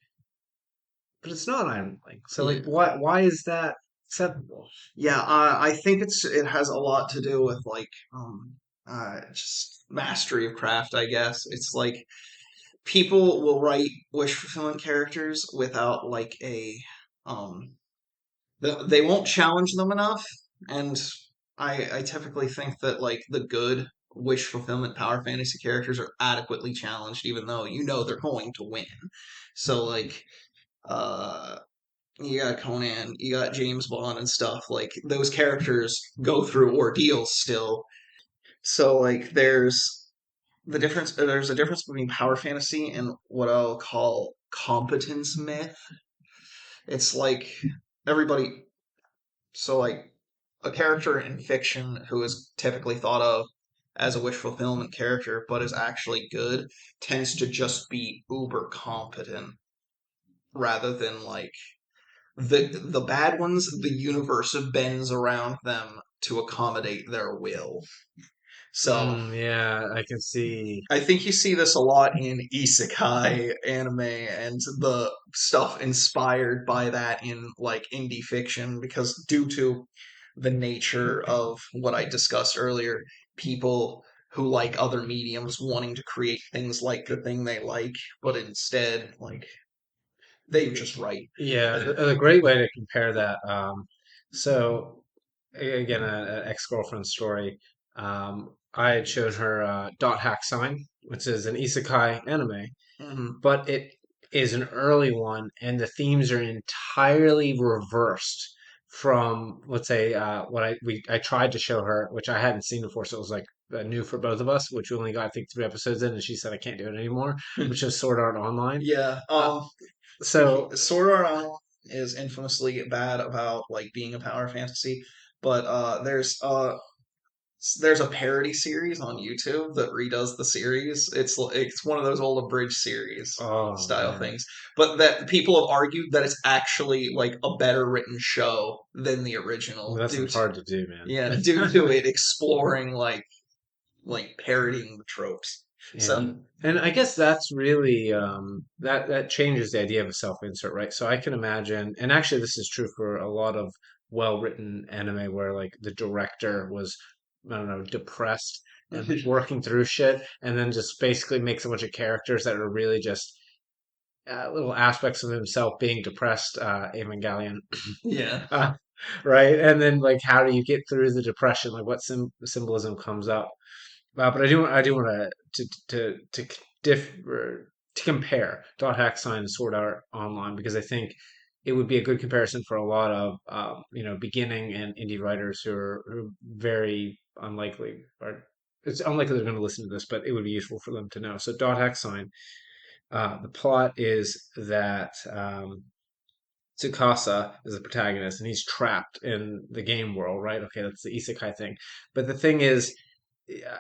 but it's not eye rolling. So like yeah, why is that acceptable? yeah. I think it has a lot to do with like just mastery of craft. I guess it's like people will write wish fulfillment characters without like a um they won't challenge them enough, and I typically think that like the good wish fulfillment power fantasy characters are adequately challenged, even though you know they're going to win. So like uh you got Conan, you got James Bond and stuff. Like those characters go through ordeals still. So like there's a difference between power fantasy and what I'll call competence myth. It's like everybody so like a character in fiction who is typically thought of as a wish fulfillment character but is actually good tends to just be uber competent rather than like the bad ones, the universe bends around them to accommodate their will. So Yeah, I can see. I think you see this a lot in isekai anime and the stuff inspired by that in like indie fiction because due to the nature of what I discussed earlier, people who like other mediums wanting to create things like the thing they like, but instead like they just write. Yeah, a great way to compare that. So again, an ex-girlfriend story. I had shown her Dot Hack Sign, which is an isekai anime, Mhm. but it is an early one, and the themes are entirely reversed from, let's say, what I tried to show her, which I hadn't seen before, so it was like new for both of us, which we only got I think 3 episodes in, and she said I can't do it anymore, which is Sword Art Online. Yeah. Uh, Speaking, so Sword Art Online is infamously bad about like being a power fantasy, but there's a parody series on YouTube that redoes the series. It's one of those old abridged series Oh style man, things, but that people have argued that it's actually like a better written show than the well, original that's hard to do, due man. to it exploring like parodying the tropes. Yeah. So And I guess that's really that changes the idea of a self-insert, right? So I can imagine, and actually this is true for a lot of well-written anime where like the director was, I don't know, depressed and working through shit, and then just basically makes a bunch of characters that are really just little aspects of himself being depressed, Evangelion, yeah, uh, right? And then like how do you get through the depression? Like what symbolism comes up? But I do want to differ to compare Dot Hack Sign and Sword Art Online because I think it would be a good comparison for a lot of beginning and indie writers who are very unlikely or it's unlikely they're going to listen to this, but it would be useful for them to know. So Dot Hack Sign, the plot is that Tsukasa is the protagonist and he's trapped in the game world, right? Okay, that's the isekai thing. But the thing is, uh,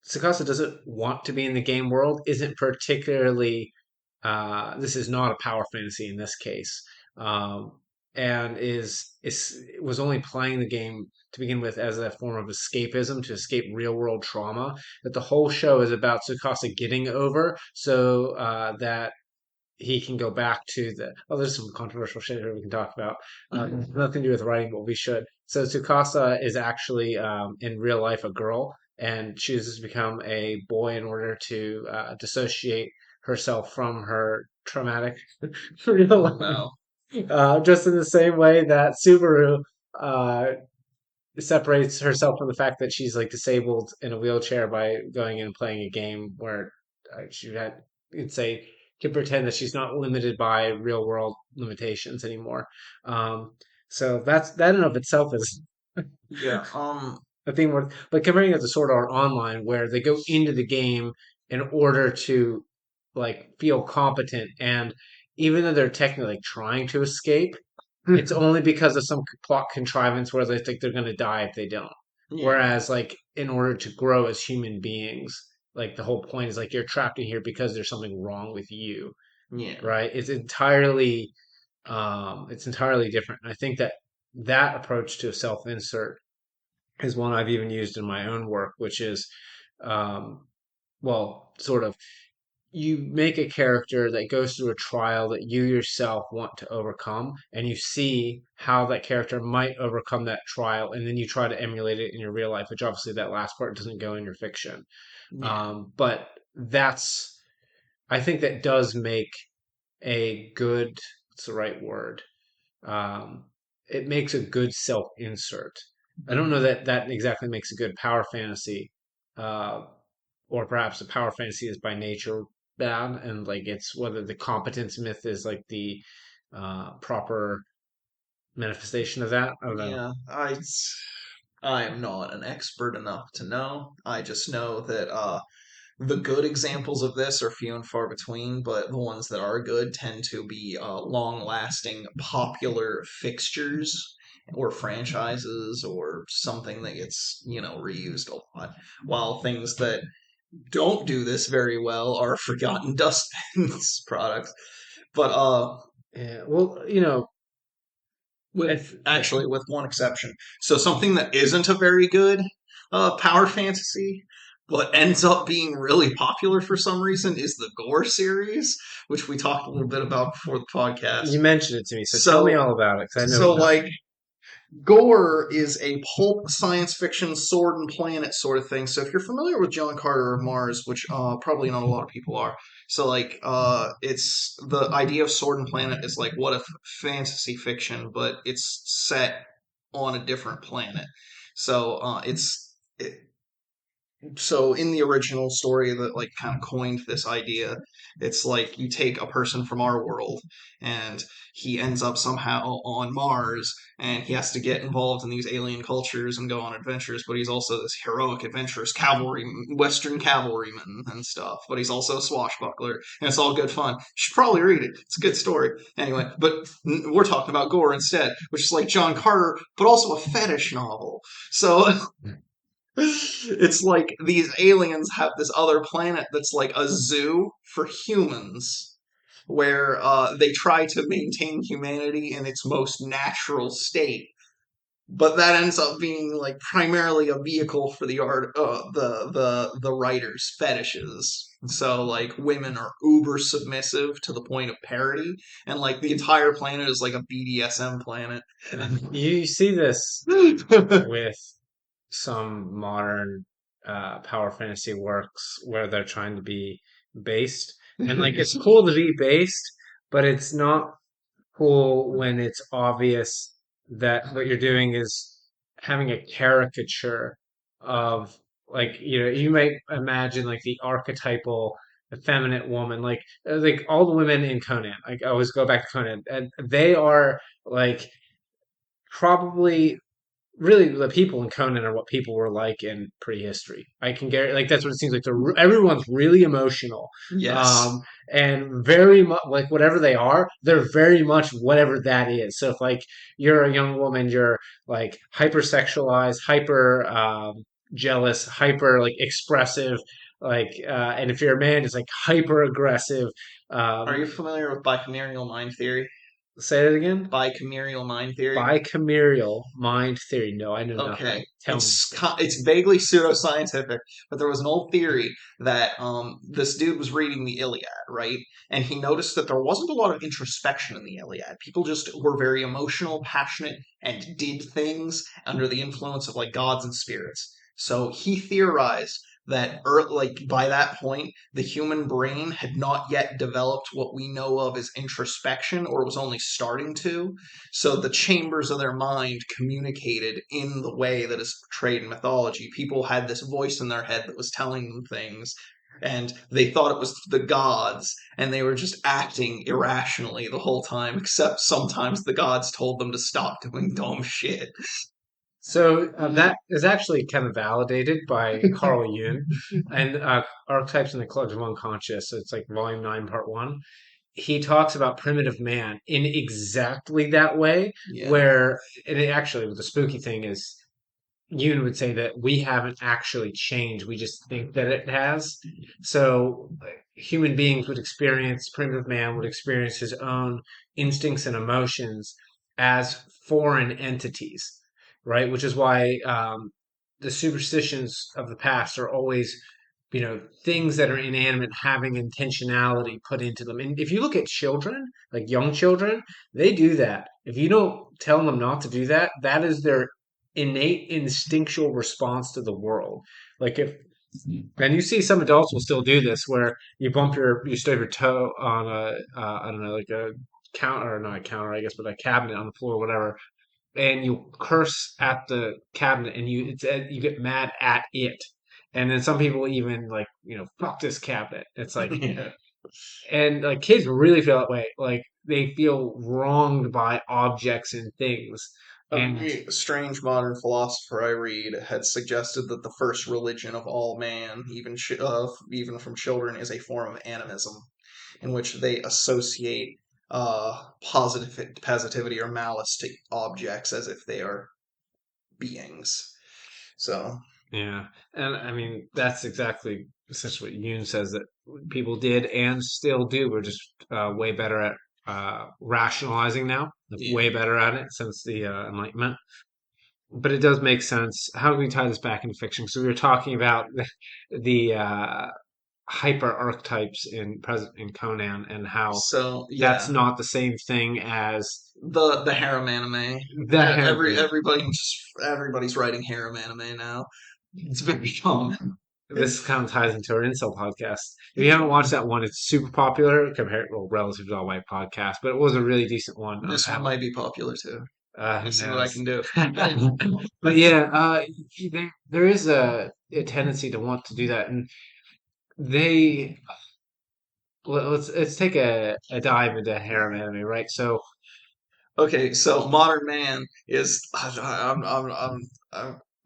Tsukasa doesn't want to be in the game world, isn't particularly, this is not a power fantasy in this case, and was only playing the game to begin with as a form of escapism to escape real world trauma. That the whole show is about Tsukasa getting over so that he can go back to the there's some controversial shit here we can talk about nothing to do with writing but we should. So Tsukasa is actually in real life a girl and chooses to become a boy in order to dissociate herself from her traumatic real oh life, no, just in the same way that Subaru uh, separates herself from the fact that she's like disabled in a wheelchair by going in and playing a game where she had, you'd say, can pretend that she's not limited by real world limitations anymore. Um, so that in and of itself is yeah, a thing worth. But comparing it to Sword Art Online, where they go into the game in order to like feel competent, and even though they're technically like, trying to escape, it's only because of some plot contrivance where they think they're going to die if they don't. yeah, Whereas, like, in order to grow as human beings, like the whole point is like you're trapped in here because there's something wrong with you, yeah, right? It's entirely different. And I think that that approach to a self-insert is one I've even used in my own work, which is, um, well, sort of you make a character that goes through a trial that you yourself want to overcome, and you see how that character might overcome that trial, and then you try to emulate it in your real life, which obviously that last part doesn't go in your fiction. yeah, But that's I think that does make a good, what's the right word? Um, it makes a good self insert. I don't know that that exactly makes a good power fantasy, uh, or perhaps a power fantasy is by nature bad, and like it's whether the competence myth is like the proper manifestation of that. I don't know. Yeah, I am not an expert enough to know. I just know that the good examples of this are few and far between, but the ones that are good tend to be long-lasting, popular fixtures or franchises or something that gets, reused a lot. While things that don't do this very well are forgotten dustbins products. But Yeah, well, with if actually with one exception. So something that isn't a very good power fantasy, but ends up being really popular for some reason is the Gore series, which we talked a little bit about before the podcast. you mentioned it to me, so tell me So all about it, because I know so nothing. like Gore is a pulp science fiction sword and planet sort of thing. So if you're familiar with John Carter of Mars, which probably not a lot of people are, so like it's the idea of sword and planet is like what if fantasy fiction, but it's set on a different planet. So so in the original story that like kind of coined this idea, it's like you take a person from our world and he ends up somehow on Mars and he has to get involved in these alien cultures and go on adventures, but he's also this heroic adventurous cavalry western cavalryman and stuff, but he's also a swashbuckler and it's all good fun. You should probably read it. It's a good story anyway, but we're talking about Gore instead, which is like John Carter but also a fetish novel. So it's like these aliens have this other planet that's like a zoo for humans, where they try to maintain humanity in its most natural state. But that ends up being like primarily a vehicle for the art, the writers' fetishes. So like women are uber submissive to the point of parody, and like the entire planet is like a BDSM planet. You see this with some modern power fantasy works where they're trying to be based. And like it's cool to be based, but it's not cool when it's obvious that what you're doing is having a caricature of like you might imagine like the archetypal effeminate woman like all the women in Conan. Like I always go back to Conan, and they are like probably really the people in Conan are what people were like in prehistory. I can guarantee, like that's what it seems like. Everyone's really emotional, Yes. um, and very much like whatever they are, they're very much whatever that is. So if like you're a young woman, you're like hypersexualized, hyper jealous, hyper like expressive, and if you're a man, it's like hyper aggressive. Are Um, you familiar with bicameral mind theory? Say that again. Bicameral mind theory. Bicameral mind theory. No, I know nothing. Okay, Tell me. it's vaguely pseudoscientific, but there was an old theory that this dude was reading the Iliad, right? And he noticed that there wasn't a lot of introspection in the Iliad. People just were very emotional, passionate, and did things under the influence of like gods and spirits. So he theorized that like by that point the human brain had not yet developed what we know of as introspection, or was only starting to. So the chambers of their mind communicated in the way that is portrayed in mythology. People had this voice in their head that was telling them things, and they thought it was the gods, and they were just acting irrationally the whole time, except sometimes the gods told them to stop doing dumb shit. So that is actually kind of validated by Carl Jung and Archetypes in the Collective Unconscious. It's like Volume 9, Part 1. He talks about primitive man in exactly that way, Yeah. where, and it actually, the spooky thing is, Yoon would say that we haven't actually changed. We just think that it has. So human beings would experience, primitive man would experience his own instincts and emotions as foreign entities, right? Which is why the superstitions of the past are always, things that are inanimate having intentionality put into them. And if you look at children, like young children, they do that. If you don't tell them not to do that, that is their innate instinctual response to the world. Like if And you see some adults will still do this, where you stub your toe on I don't know, like a counter, or not a counter, I guess, but a cabinet on the floor, or whatever, and you curse at the cabinet, and you get mad at it. And then some people even like, fuck this cabinet. It's like, Yeah. and like kids really feel that way. Like they feel wronged by objects and things. A And very strange modern philosopher I read had suggested that the first religion of all man, even from children, is a form of animism, in which they associate positivity or malice to objects as if they are beings. So, yeah, and I mean that's exactly essentially what Yoon says that people did and still do. We're just way better at rationalizing now, like, yeah. way better at it since the Enlightenment. But it does make sense. How do we tie this back into fiction? So we were talking about the hyper archetypes in Conan, and how So, that's yeah. not the same thing as The harem anime. the hair. Everybody's writing harem anime now. It's very common. This kind of ties into our incel podcast. If you haven't watched that one, it's super popular compared, well, relative to all my podcasts, but it was a really decent one on This one Apple. might be popular too. Who Let's see what I knows? can do. But yeah, there is a tendency to want to do that, and they let's take a dive into harem anime, right? So Okay, so modern man is.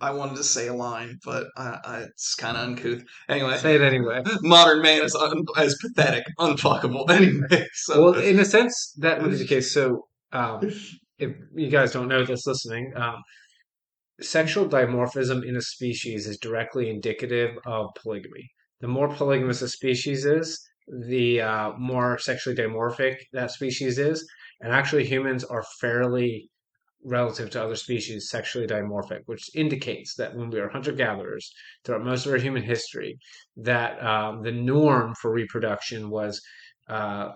I wanted to say a line, but it's kind of uncouth. Anyway, say it anyway. modern man is as pathetic, unfuckable. Anyway, so Well, in a sense, that would be the case. So if you guys don't know this listening, sexual dimorphism in a species is directly indicative of polygamy. The more polygamous a species is, the more sexually dimorphic that species is. And actually, humans are fairly, relative to other species, sexually dimorphic, which indicates that when we were hunter gatherers throughout most of our human history, that the norm for reproduction was. Uh,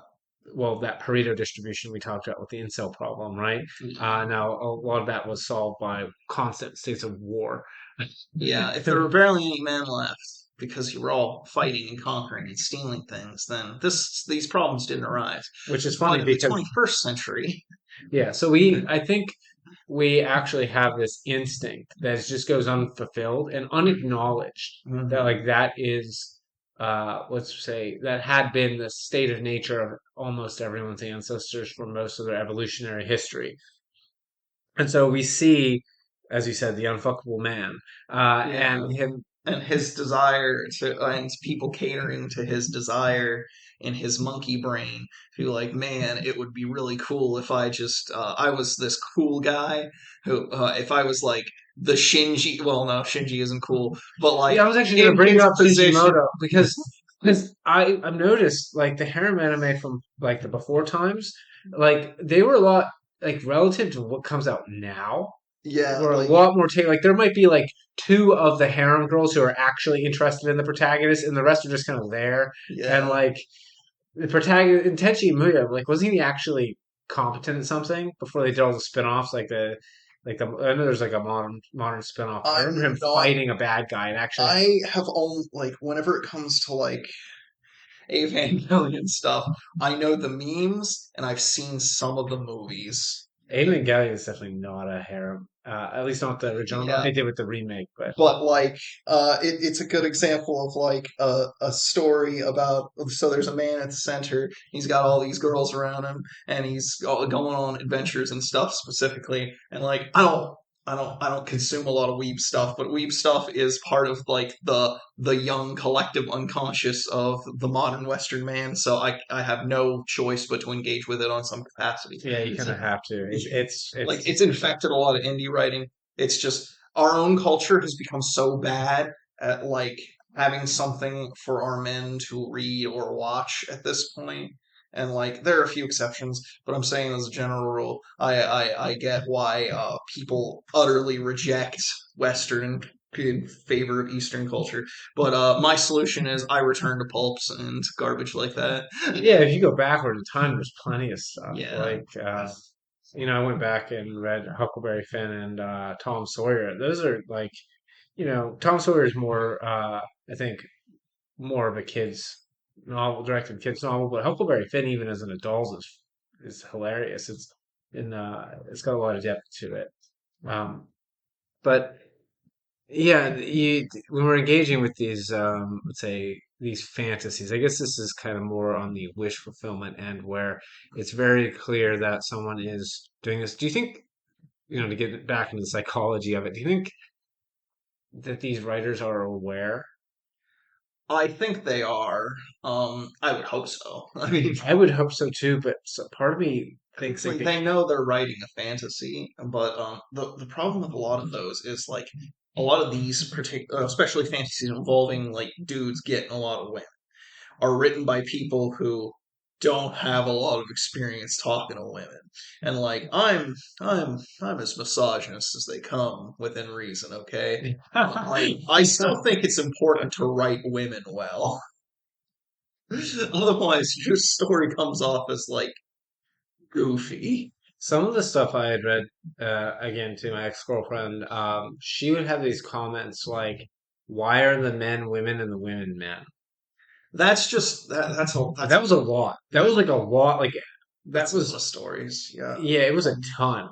well, that Pareto distribution we talked about with the incel problem, right? Now, a lot of that was solved by constant states of war. yeah, if there were barely any men left because you were all fighting and conquering and stealing things, then these problems didn't arise. Which is But funny in the because, 21st century, yeah, I think we actually have this instinct that just goes unfulfilled and unacknowledged, that mhm, like that is, let's say, that had been the state of nature of almost everyone's ancestors for most of their evolutionary history. And so we see, as you said, the unfuckable man, yeah, and him. and his desire to and people catering to his desire in his monkey brain to like, man, it would be really cool if I was this cool guy who if I was like the Shinji. Well, no, Shinji isn't cool, but Yeah, like I was actually going in to bring his up position. Shinjimoto because I've noticed like the harem anime from like the before times, like they were a lot, like, relative to what comes out now, Yeah, were a like lot more like there might be like two of the harem girls who are actually interested in the protagonist, and the rest are just kind of there. And yeah, like the protagonist, Tenchi Muya, like wasn't he actually competent at something before they did all the spin-offs, like the I know there's like a modern spin-off, but I remember I'm him not. fighting a bad guy and actually. I have only like whenever it comes to like Evangelion stuff, I know the memes and I've seen some of the movies. Evangelion is definitely not a harem, at least not the original. Not Yeah, they did with the remake, but but like it's a good example of like a story about, so there's a man at the center, he's got all these girls around him and he's going on adventures and stuff specifically, and like I don't consume a lot of weeb stuff, but weeb stuff is part of like the young collective unconscious of the modern western man, so I have no choice but to engage with it on some capacity. yeah, you kind So, of have to. like It's it's infected a lot of indie writing. It's just our own culture has become so bad at like having something for our men to read or watch at this point. And like there are a few exceptions, but I'm saying as a general rule, I get why people utterly reject Western in favor of Eastern culture. But my solution is I return to pulps and garbage like that. yeah. If you go backward in time, there's plenty of stuff. Yeah. Like I went back and read Huckleberry Finn and Tom Sawyer. Those are like, Tom Sawyer is more. I think more of a kids novel, directed kids novel, but Huckleberry Finn, even as an adult, is hilarious. It's got a lot of depth to it. Um, but yeah, when we're engaging with these, let's say these fantasies, I guess this is kind of more on the wish fulfillment end, where it's very clear that someone is doing this. Do you think, to get back into the psychology of it, do you think that these writers are aware? I think they are. I would hope so. I mean, I would hope so too, but part of me thinks like like they know they're writing a fantasy, but the problem with a lot of those is like a lot of these particular, especially fantasies involving like dudes getting a lot of women, are written by people who don't have a lot of experience talking to women. And like I'm as misogynist as they come within reason, okay? I still think it's important to write women well. Otherwise your story comes off as like goofy. some of the stuff I had read, again to my ex-girlfriend, she would have these comments like, "Why are the men women and the women men?" That's just That was a lot. That was like a lot. Like that that's a lot of was stories. Yeah. Yeah, it was a ton.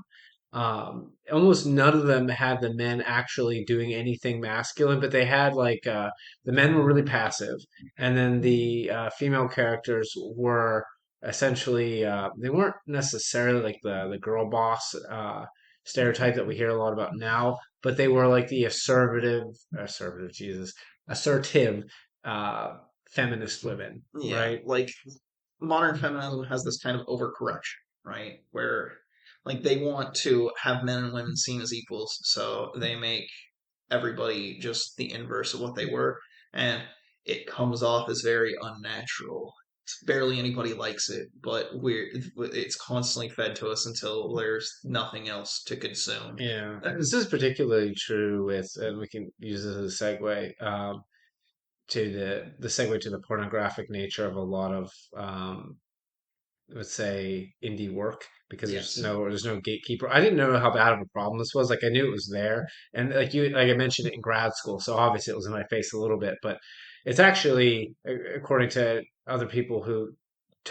Almost none of them had the men actually doing anything masculine, but they had like the men were really passive, and then the female characters were essentially they weren't necessarily like the girl boss stereotype that we hear a lot about now, but they were like the assertive uh, feminist women, Yeah. right? Like modern feminism has this kind of overcorrection, right? Where like they want to have men and women seen as equals, so they make everybody just the inverse of what they were, and it comes off as very unnatural. Barely anybody likes it, but it's constantly fed to us until there's nothing else to consume. Yeah, this is particularly true with, and we can use this as a segue to the segue to the pornographic nature of a lot of let's say indie work because Yes. there's no gatekeeper. I didn't know how bad of a problem this was. Like I knew it was there, and like I mentioned it in grad school, so obviously it was in my face a little bit. But it's actually, according to other people who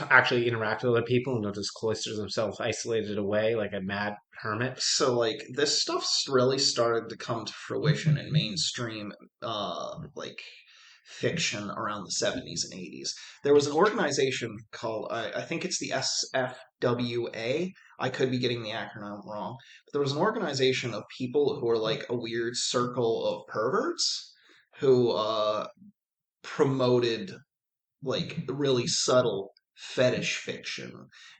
actually interact with other people and don't just cloister themselves isolated away like a mad hermit. So like this stuff's really started to come to fruition in mainstream like fiction around the 70s and 80s. There was an organization called I think it's the SFWA. I could be getting the acronym wrong, but there was an organization of people who are like a weird circle of perverts who promoted like really subtle fetish fiction.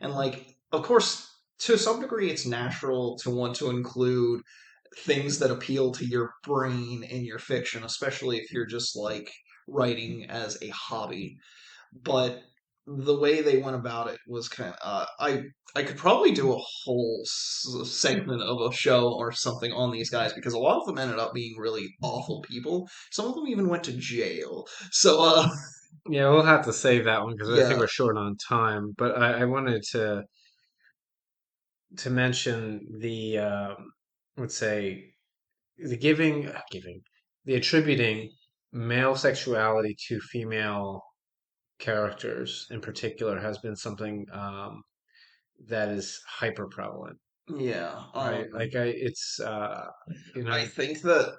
And like of course to some degree it's natural to want to include things that appeal to your brain in your fiction, especially if you're just like writing as a hobby. But the way they went about it was kind of I could probably do a whole segment of a show or something on these guys because a lot of them ended up being really awful people. Some of them even went to jail. So Yeah, we'll have to save that one because I think yeah. we're short on time. But I wanted to mention the let's say the the attributing male sexuality to female characters in particular has been something that is hyper prevalent, Yeah. right? Like it's I think that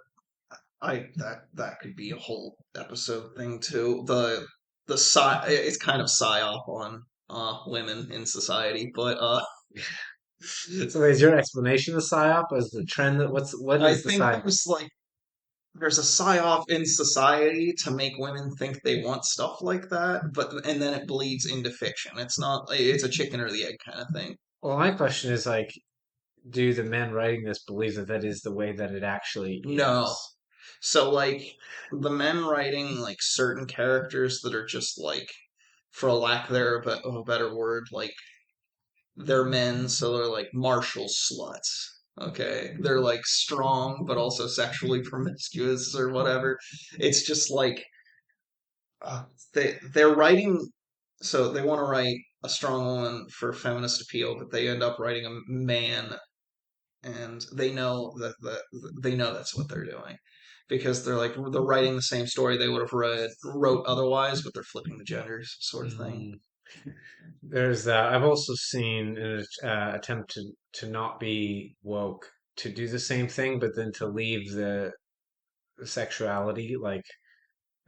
I that could be a whole episode thing too. The it's kind of psyop on women in society, but so is your explanation of psyop as the trend that what I is the think psyop? there's a psyop in society to make women think they want stuff like that, but and then it bleeds into fiction. It's not it's a chicken or the egg kind of thing. Well, my question is like, do the men writing this believe that that is the way that it actually No. is? So like the men writing like certain characters that are just like for a lack there of a better word, like they're men, so they're like martial sluts. Okay, they're like strong but also sexually promiscuous or whatever. It's just like uh, they're writing, so they want to write a strong woman for feminist appeal, but they end up writing a man, and they know that they know that's what they're doing. because they're like they're writing the same story they would have wrote otherwise, but they're flipping the genders, sort of thing. Mm, there's that. I've also seen an attempt to not be woke, to do the same thing, but then to leave the sexuality, like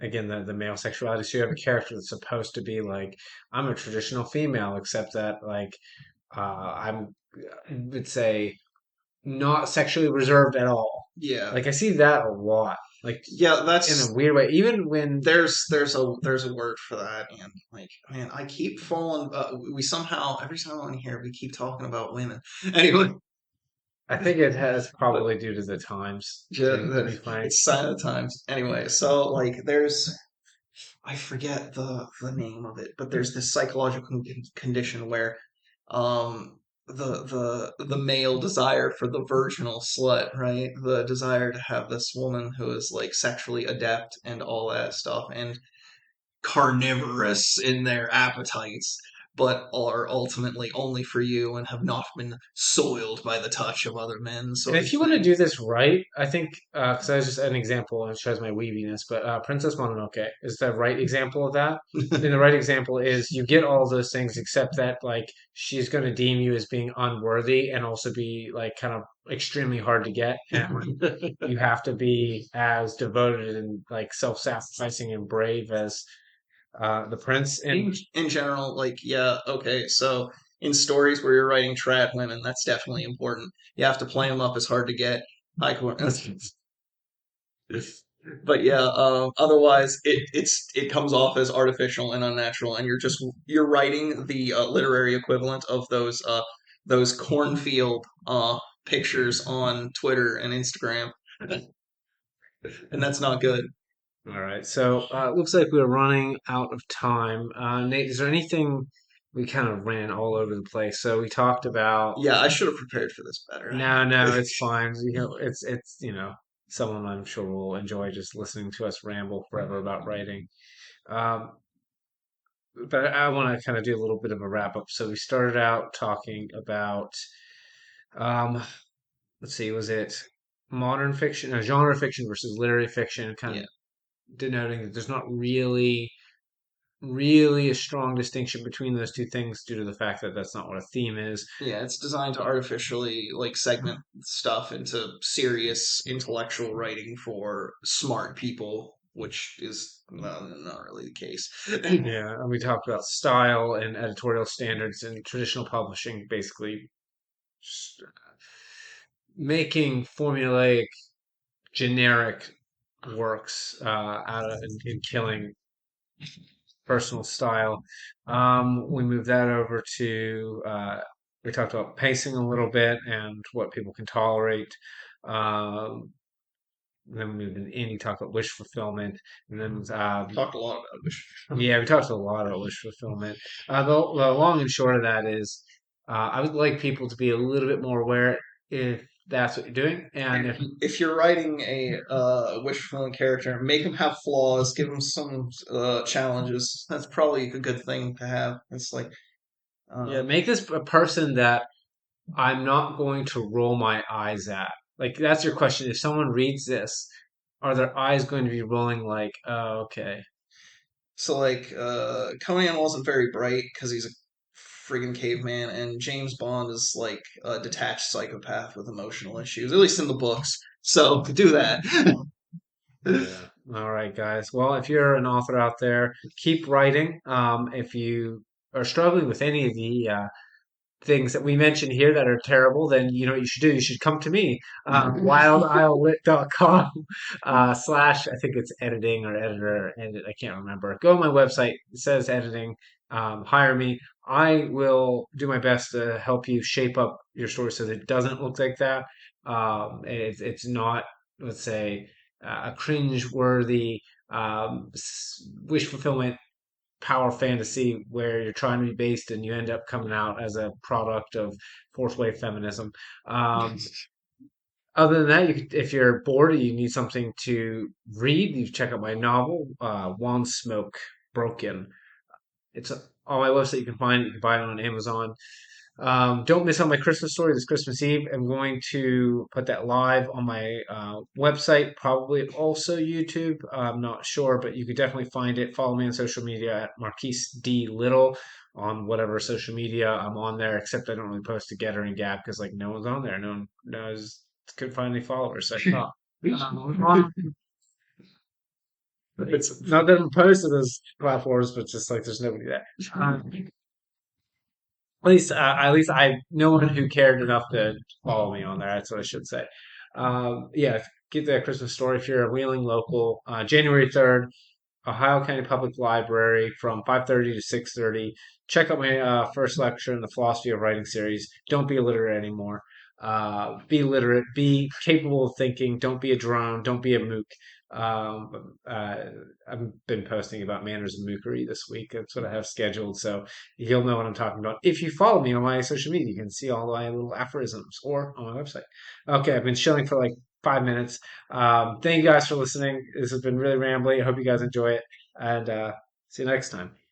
again, the male sexuality. So you have a character that's supposed to be like, I'm a traditional female, except that like I'm, would say, not sexually reserved at all. Yeah, Like I see that a lot, like yeah, in a that's weird way. Even when there's a word for that, and like man, I keep falling. We somehow every time I'm on here, we keep talking about women. Anyway, I think it has but probably due to the times, to be frank. it's sign of the times. Anyway, so like there's I forget the name of it, but there's this psychological condition where the male desire for the virginal slut, right? The desire to have this woman who is like sexually adept and all that stuff and carnivorous in their appetites, but are ultimately only for you and have not been soiled by the touch of other men, And sort of if you want to thing. do this right, I think, because that was just an example and it shows my weaviness, but Princess Mononoke is the right example of that. And the right example is you get all those things except that like she's going to deem you as being unworthy and also be like kind of extremely hard to get, and you have to be as devoted and like self-sacrificing and brave as the prince. And In general, like yeah, okay, so in stories where you're writing trad women, that's definitely important. You have to play them up as hard to get. High but yeah, otherwise it comes off as artificial and unnatural, and you're writing the literary equivalent of those cornfield pictures on Twitter and Instagram, and that's not good. all right, so it looks like we're running out of time. Nate, is there anything, we kind of ran all over the place? So we talked about, Yeah, I should have prepared for this better. no, no, it's fine. You know, it's someone I'm sure will enjoy just listening to us ramble forever about writing. Um, but I want to kind of do a little bit of a wrap up. So we started out talking about, um, let's see, was it modern fiction, genre fiction versus literary fiction, kind Yeah, of denoting that there's not really a strong distinction between those two things due to the fact that that's not what a theme is. yeah, it's designed to artificially like segment stuff into serious intellectual writing for smart people, which is not really the case. Yeah, and we talked about style and editorial standards and traditional publishing, basically just making formulaic, generic works out of and killing personal style. We moved that over to we talked about pacing a little bit and what people can tolerate. Um, then we moved into indie, talked about wish fulfillment, and then Talked a lot about it. yeah, we talked a lot about wish fulfillment. The long and short of that is, I would like people to be a little bit more aware if that's what you're doing, and if If you're writing a wish fulfilling character, make him have flaws, give him some challenges. That's probably a good thing to have. It's like, yeah, uh, make this a person that I'm not going to roll my eyes at. Like that's your question. If someone reads this, are their eyes going to be rolling like, oh, okay. so like Conan wasn't very bright because he's a friggin' caveman, and James Bond is like a detached psychopath with emotional issues, at least in the books. So do that. Yeah. All right, guys. Well, if you're an author out there, keep writing. If you are struggling with any of the things that we mentioned here that are terrible, then you know what you should do. You should come to me, wildilelit.com slash, I think it's editing or editor, edit, I can't remember. Go on my website. It says editing. Hire me. I will do my best to help you shape up your story so that it doesn't look like that. It's not, let's say, a cringe-worthy wish fulfillment power fantasy where you're trying to be based and you end up coming out as a product of fourth wave feminism. Um, Other than that, if you're bored or you need something to read, you check out my novel, Wand Smoke Broken. It's on my website. You can find it. You can buy it on Amazon. Don't miss out my Christmas story this Christmas Eve. I'm going to put that live on my website, probably also YouTube. I'm not sure, but you could definitely find it. Follow me on social media at Marquise D Little on whatever social media I'm on there, except I don't really post to Getter and Gab because like no one's on there. No one knows, couldn't find any followers. So I thought, it's not that I'm posted those platforms, but just like there's nobody there. At least I no one who cared enough to follow me on there. That's what I should say. Yeah, get that Christmas story if you're a Wheeling local. January 3rd, Ohio County Public Library from 5:30 to 6:30. Check out my first lecture in the Philosophy of Writing series. Don't be illiterate anymore. Be literate. Be capable of thinking. Don't be a drone. Don't be a mook. Uh, I've been posting about manners and mookery this week. That's what I have scheduled. So you'll know what I'm talking about. If you follow me on my social media, you can see all my little aphorisms or on my website. Okay, I've been chilling for like 5 minutes. Thank you guys for listening. This has been really rambly. I hope you guys enjoy it, and see you next time.